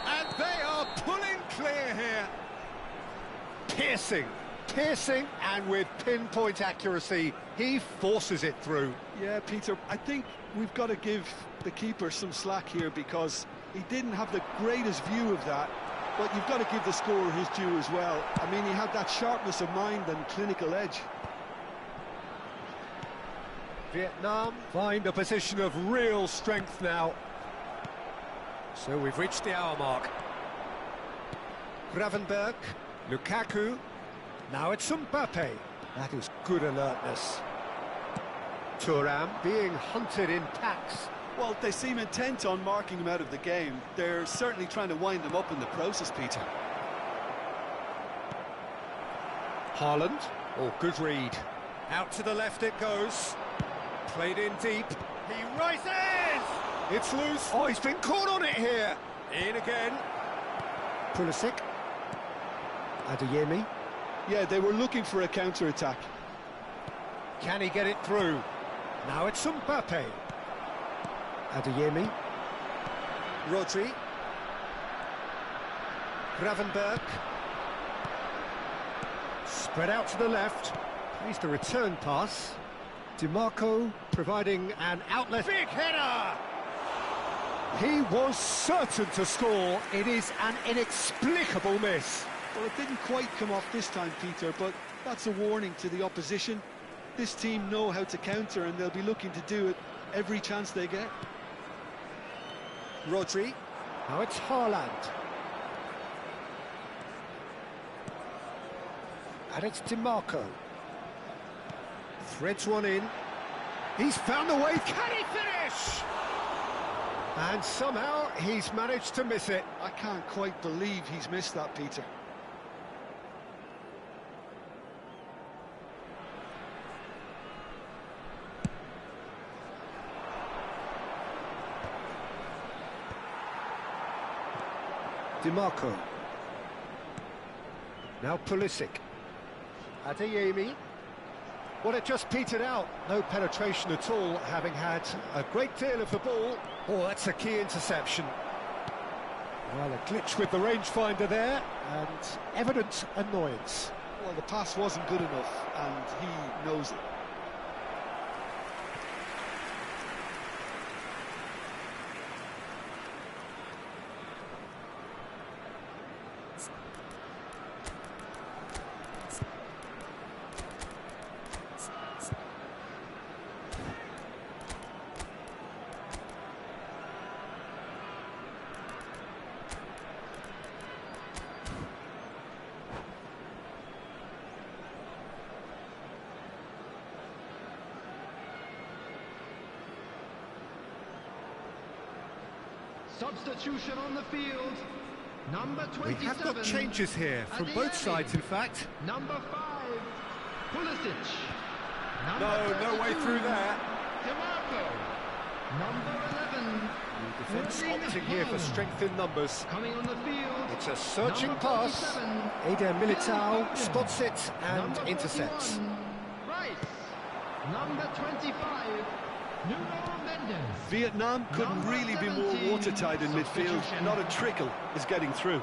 And they are pulling clear here. Piercing, and with pinpoint accuracy, he forces it through. Yeah, Peter, I think we've got to give the keeper some slack here because he didn't have the greatest view of that, but you've got to give the scorer his due as well. I mean, he had that sharpness of mind and clinical edge. Vietnam find a position of real strength now. So we've reached the hour mark. Gravenberg, Lukaku, now it's Mbappe. That is good alertness. Thuram being hunted in packs. Well, they seem intent on marking him out of the game. They're certainly trying to wind him up in the process, Peter. Haaland, oh, good read. Out to the left it goes. Played in deep. He rises! It's loose. Oh, he's been caught on it here. In again. Pulisic. Hiucb. Yeah, they were looking for a counter-attack. Can he get it through? Now it's Mbappe. Hiucb. Rodri. Gravenberg. Spread out to the left. Here's the return pass. DiMarco providing an outlet. Big header! He was certain to score. It is an inexplicable miss. Well, it didn't quite come off this time, Peter, but that's a warning to the opposition. This team know how to counter, and they'll be looking to do it every chance they get. Rodri. Now it's Haaland. And it's DiMarco. Threads one in. He's found the way. Can he finish? And somehow he's managed to miss it. I can't quite believe he's missed that, Peter. DiMarco. Now Pulisic. Hiucb. Well, it just petered out. No penetration at all, having had a great deal of the ball. Oh, that's a key interception. Well, a glitch with the rangefinder there, and evident annoyance. Well, the pass wasn't good enough, and he knows it. Substitution on the field. Number 27. We have got changes here from both sides, in fact. Number 5, Pulisic. No way through there. DeMarco. Number 11. The defence Erling opting here for Haaland. strength in numbers. Coming on the field. It's a searching Number pass. 47. Eder Militao Foden. spots it and Number intercepts. 41, Rice. Number 25, Nuno Mendes. Vietnam couldn't Number really be more 17, watertight in midfield. substitution. Not a trickle is getting through.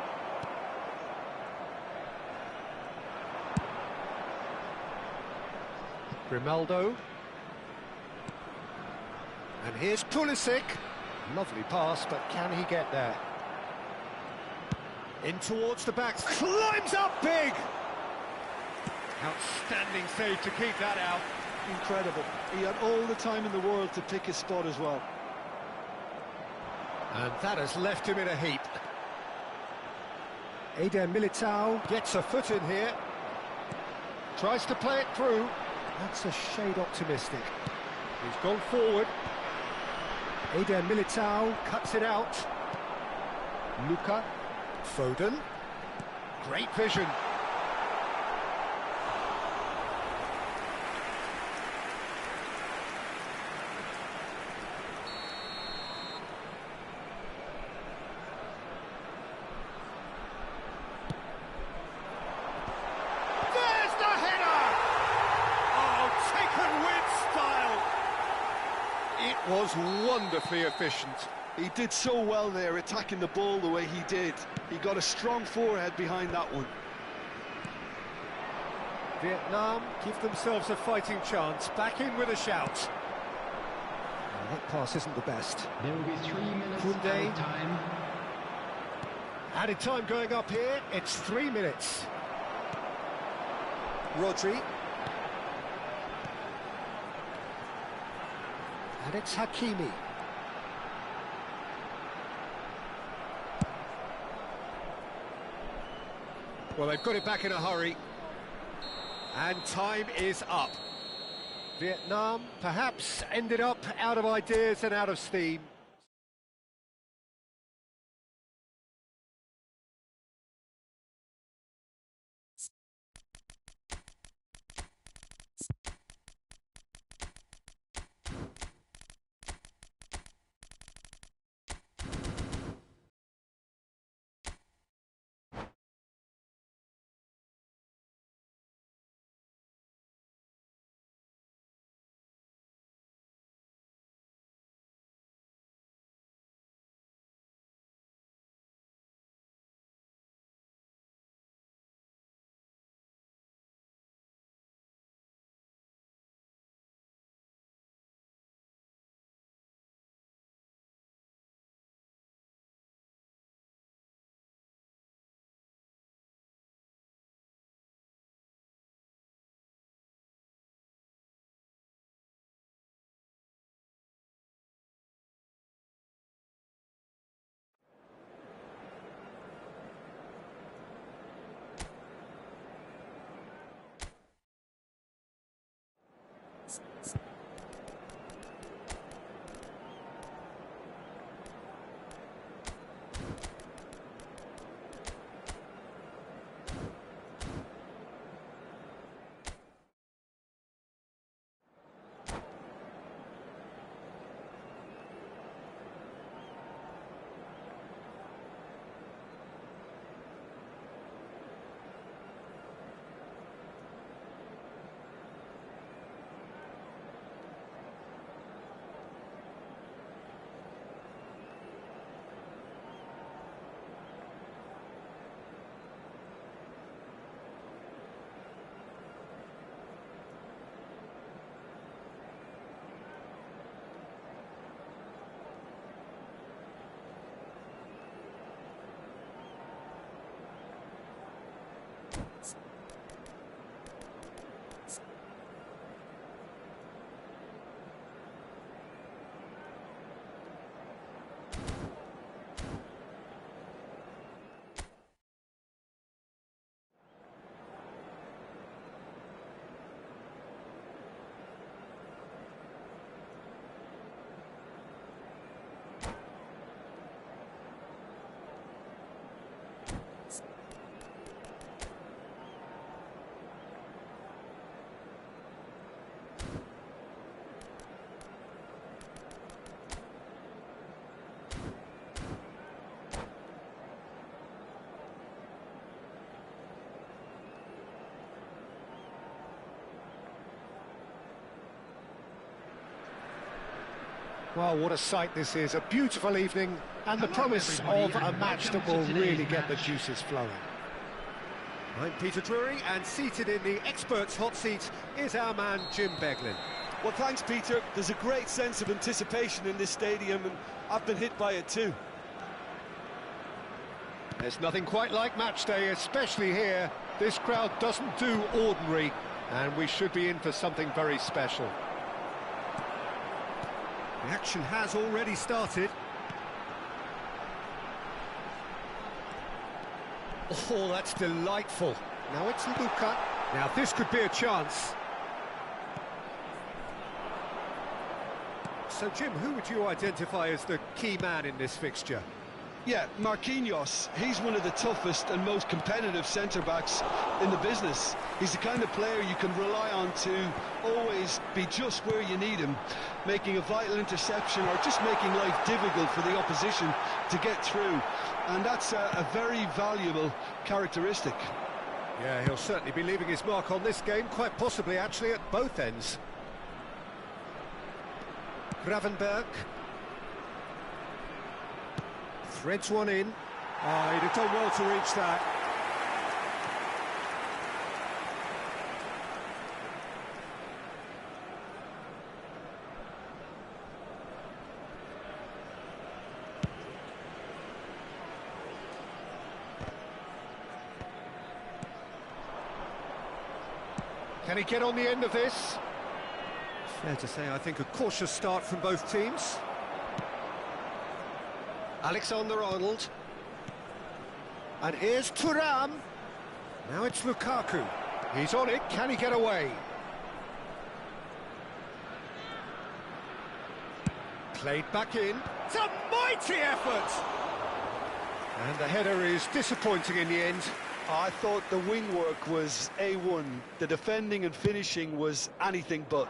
Grimaldo. And here's Pulisic. Lovely pass, but can he get there? In towards the back, climbs up big! Outstanding save to keep that out. Incredible. He had all the time in the world to pick his spot as well. And that has left him in a heap. Eder Militao gets a foot in here. Tries to play it through. That's a shade optimistic. He's gone forward. Eder Militao cuts it out. Luka. Foden. Great vision. There's the header! Oh, taken with style. It was wonderfully efficient. He did so well there, attacking the ball the way he did. He got a strong forehead behind that one. Vietnam give themselves a fighting chance, back in with a shout. Well, that pass isn't the best. There will be 3 minutes Koundé. added time. Added time going up here, it's 3 minutes. Rodri. And it's Hiucb. Well, they've got it back in a hurry. And time is up. Vietnam perhaps ended up out of ideas and out of steam. Well, what a sight this is. A beautiful evening and the promise of a match that will really get the juices flowing. I'm Peter Drury, and seated in the experts' hot seat is our man Jim Beglin. Well, thanks, Peter. There's a great sense of anticipation in this stadium, and I've been hit by it too. There's nothing quite like match day, especially here. This crowd doesn't do ordinary, and we should be in for something very special. The action has already started. Oh, that's delightful. Now it's Luka. Now this could be a chance. So, Jim, who would you identify as the key man in this fixture? Yeah, Marquinhos, he's one of the toughest and most competitive centre-backs in the business. He's the kind of player you can rely on to always be just where you need him, making a vital interception or just making life difficult for the opposition to get through. And that's a very valuable characteristic. Yeah, he'll certainly be leaving his mark on this game, quite possibly actually at both ends. Gravenberg. Threads one in. He'd have done well to reach that. Can he get on the end of this? Fair to say, I think a cautious start from both teams. Alexander-Arnold. And here's Thuram. Now it's Lukaku. He's on it. Can he get away? Played back in. It's a mighty effort! And the header is disappointing in the end. I thought the wing work was A1. The defending and finishing was anything but.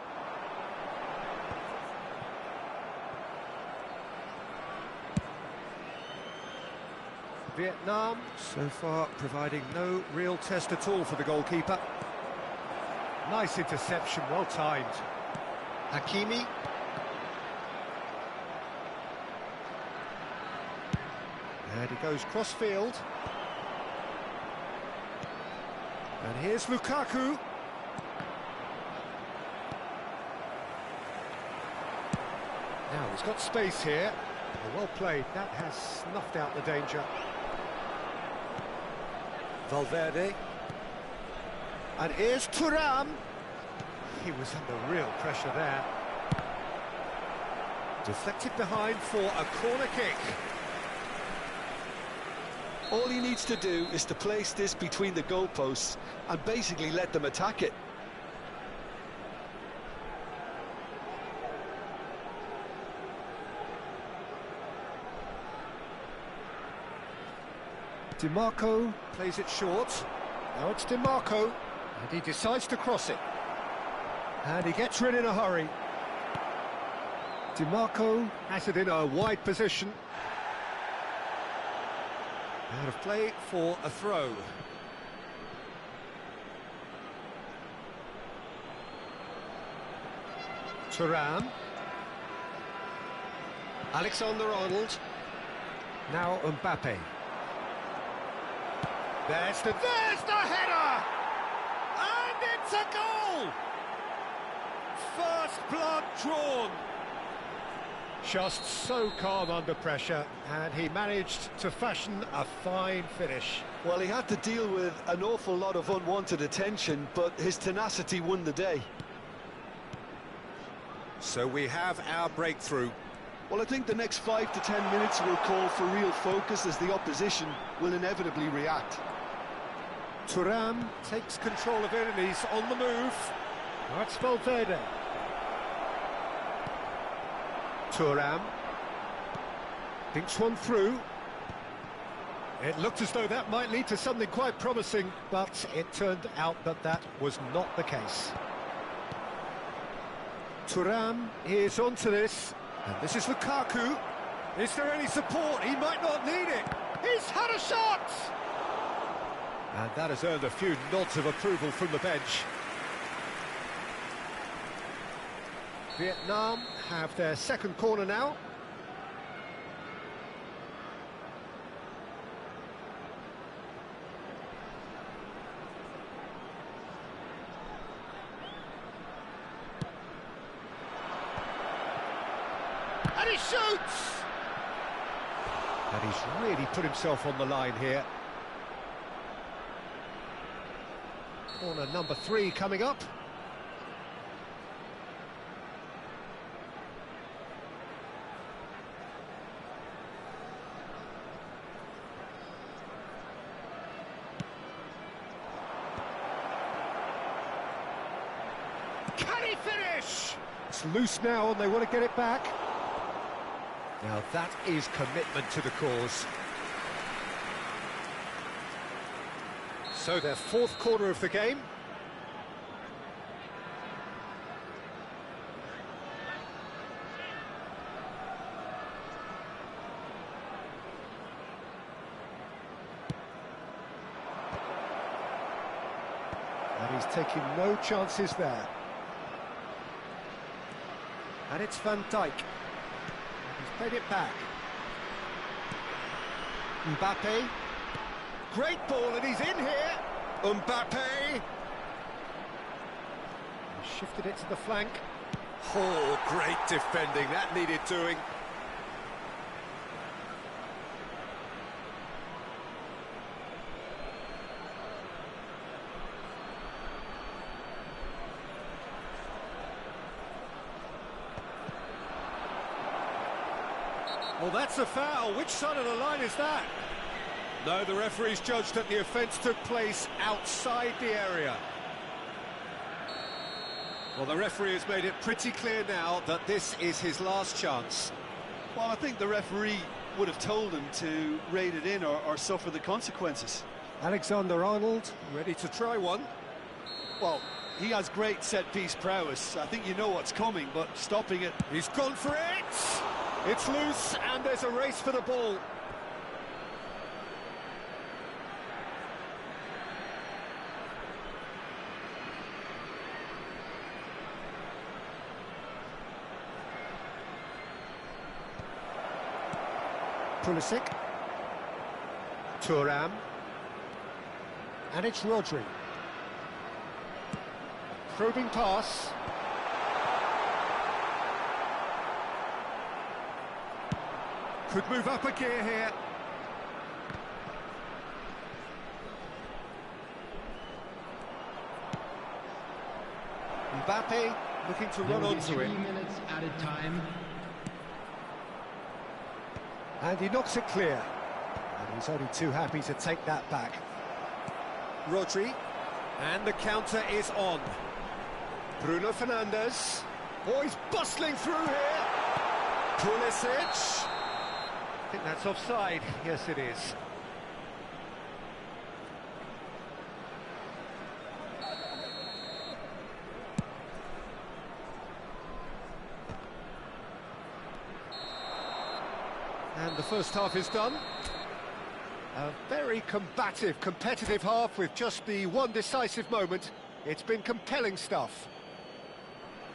Vietnam, so far, providing no real test at all for the goalkeeper. Nice interception, well timed. Hakimi. And he goes cross-field. And here's Lukaku. Now, he's got space here. Well played, that has snuffed out the danger. Valverde. And here's Thuram. He was under real pressure there. Deflected behind for a corner kick. All he needs to do is to place this between the goalposts and basically let them attack it. DiMarco plays it short. Now it's DiMarco. And he decides to cross it. And he gets rid in a hurry. DiMarco has it in a wide position. Out of play for a throw. Thuram. Alexander-Arnold. Now Mbappe. There's the header! And it's a goal! First blood drawn. Just so calm under pressure, and he managed to fashion a fine finish. Well, he had to deal with an awful lot of unwanted attention, but his tenacity won the day. So we have our breakthrough. Well, I think the next 5 to 10 minutes will call for real focus as the opposition will inevitably react. Thuram takes control of it and he's on the move. That's Valverde. Thuram thinks one through. It looked as though that might lead to something quite promising, but it turned out that that was not the case. Thuram is onto this, and this is Lukaku. Is there any support? He might not need it. He's had a shot! And that has earned a few nods of approval from the bench. Vietnam have their second corner now. And he shoots! And he's really put himself on the line here. Corner number 3 coming up. Can he finish? It's loose now and they want to get it back. Now that is commitment to the cause. So their fourth corner of the game. And he's taking no chances there. And it's Van Dijk. He's played it back. Mbappe. Great ball, and he's in here. Mbappe. He shifted it to the flank. Oh, great defending. That needed doing. Well, that's a foul. Which side of the line is that? No, the referee's judged that the offence took place outside the area. Well, the referee has made it pretty clear now that this is his last chance. Well, I think the referee would have told him to rate it in or suffer the consequences. Alexander-Arnold, ready to try one. Well, he has great set-piece prowess. I think you know what's coming, but stopping it... He's gone for it! It's loose, and there's a race for the ball. Pulisic. Thuram. And it's Rodri. Probing pass. Could move up a gear here. Mbappe looking to run onto it. 3 minutes added time. And he knocks it clear. And he's only too happy to take that back. Rodri. And the counter is on. Bruno Fernandes. Oh, he's bustling through here. Pulisic. I think that's offside. Yes, it is. And the first half is done. A very combative, competitive half with just the one decisive moment. It's been compelling stuff.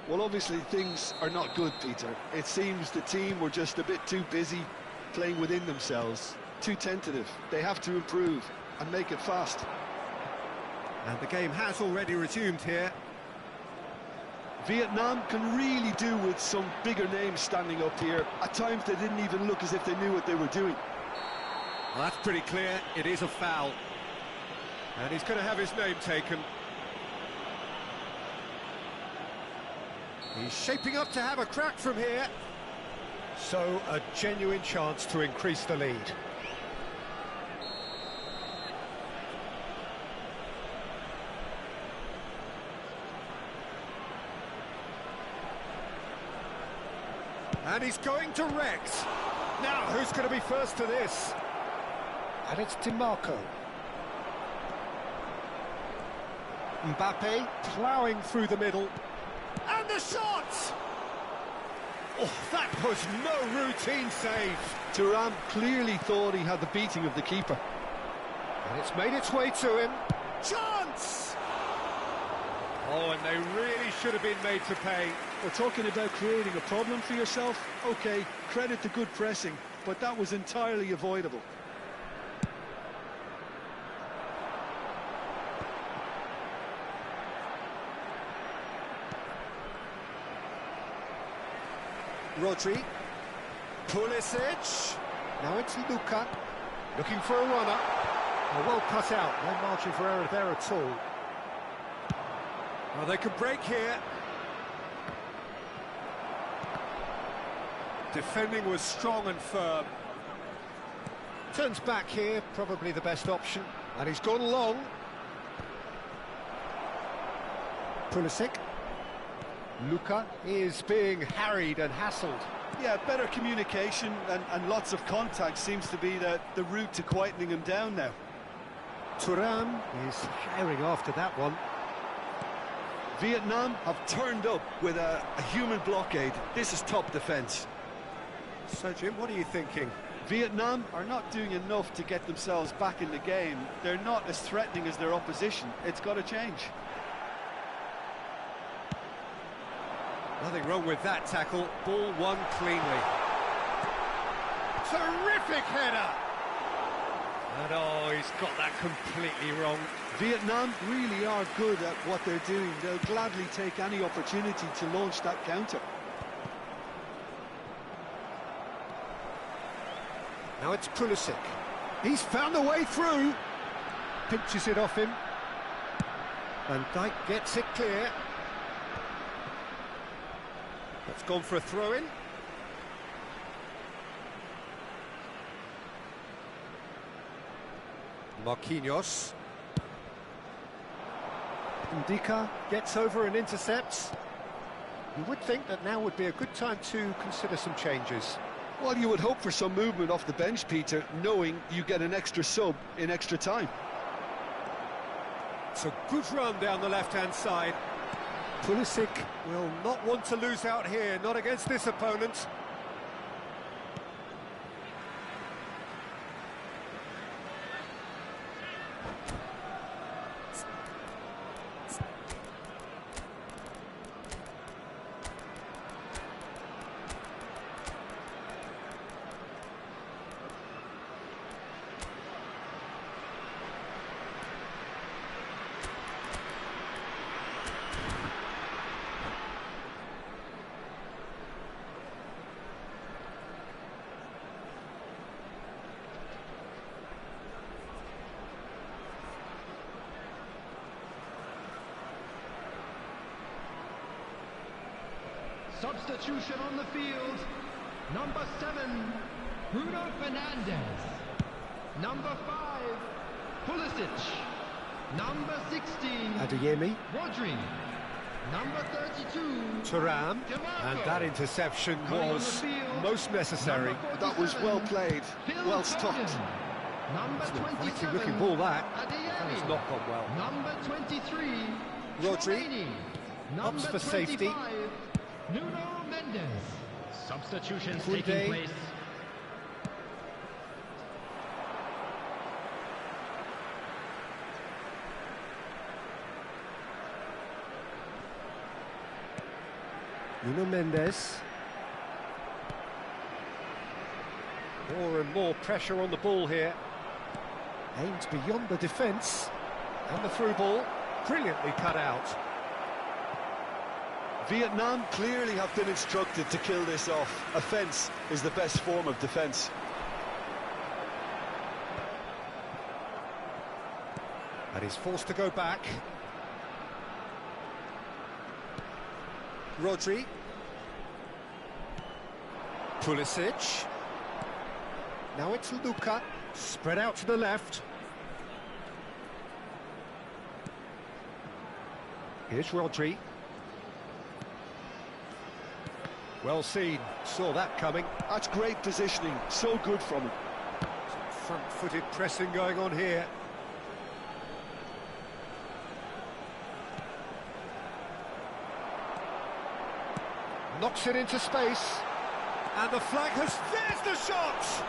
Well, obviously things are not good, Peter. It seems the team were just a bit too busy playing within themselves, too tentative. They have to improve and make it fast. And the game has already resumed here. Vietnam can really do with some bigger names standing up here. At times they didn't even look as if they knew what they were doing. Well, that's pretty clear. It is a foul. And he's going to have his name taken. He's shaping up to have a crack from here. So, a genuine chance to increase the lead. And he's going direct. Now, who's going to be first to this? And it's DiMarco. Mbappe ploughing through the middle. And the shot! Oh, that was no routine save. Thuram clearly thought he had the beating of the keeper. And it's made its way to him. Chance! Oh, and they really should have been made to pay. We're talking about creating a problem for yourself. OK, credit the good pressing, but that was entirely avoidable. Rodri. Pulisic. Now it's Luka. Looking for a runner. Oh, well cut out. No margin for error there at all. Well, they could break here. Defending was strong and firm. Turns back here, probably the best option. And he's gone long. Pulisic. Luka is being harried and hassled. Yeah, better communication and lots of contact seems to be the route to quietening him down now. Thuram is firing after that one. Vietnam have turned up with a human blockade. This is top defence. So, Jim, what are you thinking? Vietnam are not doing enough to get themselves back in the game. They're not as threatening as their opposition. It's got to change. Nothing wrong with that tackle. Ball won cleanly. Terrific header! And oh, he's got that completely wrong. Vietnam really are good at what they're doing. They'll gladly take any opportunity to launch that counter. Now it's Pulisic. He's found a way through. Pinches it off him. Van Dijk gets it clear. That's gone for a throw-in. Marquinhos. Ndika gets over and intercepts. You would think that now would be a good time to consider some changes. Well, you would hope for some movement off the bench, Peter, knowing you get an extra sub in extra time. It's a good run down the left-hand side. Pulisic will not want to lose out here, not against this opponent. Substitution on the field. Number 7, Bruno Fernandes. Number 5, Pulisic. Number 16, Adeyemi. Rodri. Number 32, Thuram. DiMarco. And that interception was most necessary. That was well played, well stopped. Number It's an 27, inviting looking ball, that. Adeyemi. That has not gone well. Number 23, Rodri. Chouameni. Opts Number for safety. 25, Nuno Mendes. Substitutions Koundé. taking place. Nuno Mendes. More and more pressure on the ball here. Aims beyond the defence. And the through ball, brilliantly cut out. Vietnam clearly have been instructed to kill this off. Offence is the best form of defence. And he's forced to go back. Rodri. Pulisic. Now it's Luka. Spread out to the left. Here's Rodri. Well seen. Saw that coming. That's great positioning. So good from him. Some front-footed pressing going on here. Knocks it into space. And the flag has... There's the shot!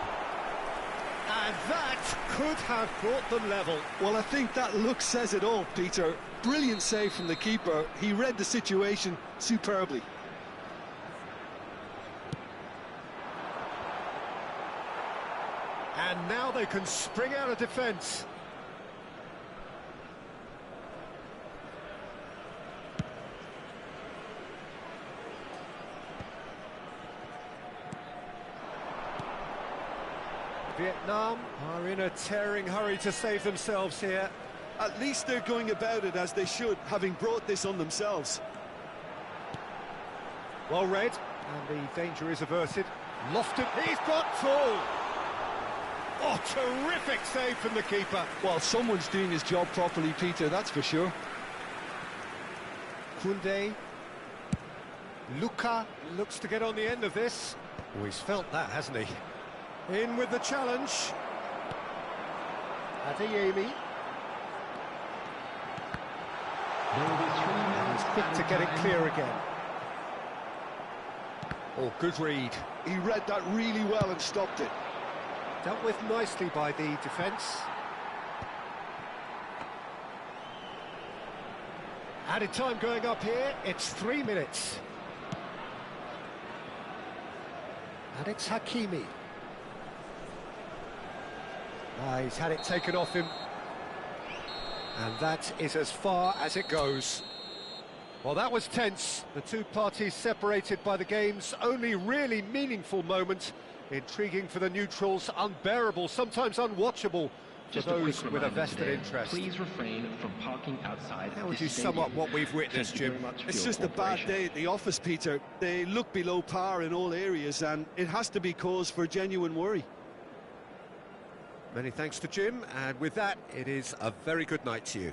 And that could have brought them level. Well, I think that look says it all, Peter. Brilliant save from the keeper. He read the situation superbly. And now they can spring out of defence. Vietnam are in a tearing hurry to save themselves here. At least they're going about it as they should, having brought this on themselves. Well read, and the danger is averted. Lofted, he's got full! Oh, terrific save from the keeper. Well, someone's doing his job properly, Peter, that's for sure. Kunde. Luka looks to get on the end of this. Oh, he's felt that, hasn't he? In with the challenge. Hiucb. He's quick to get it clear again. Oh, good read. He read that really well and stopped it. Dealt with nicely by the defence. Added time going up here, it's 3 minutes. And it's Hiucb. He's had it taken off him. And that is as far as it goes. Well, that was tense. The two parties separated by the game's only really meaningful moment. Intriguing for the neutrals, unbearable, sometimes unwatchable for those with a vested interest. Please refrain from parking outside. How would you sum up what we've witnessed, Jim? It's just a bad day at the office, Peter. They look below par in all areas, and it has to be cause for genuine worry. Many thanks to Jim, and with that, it is a very good night to you.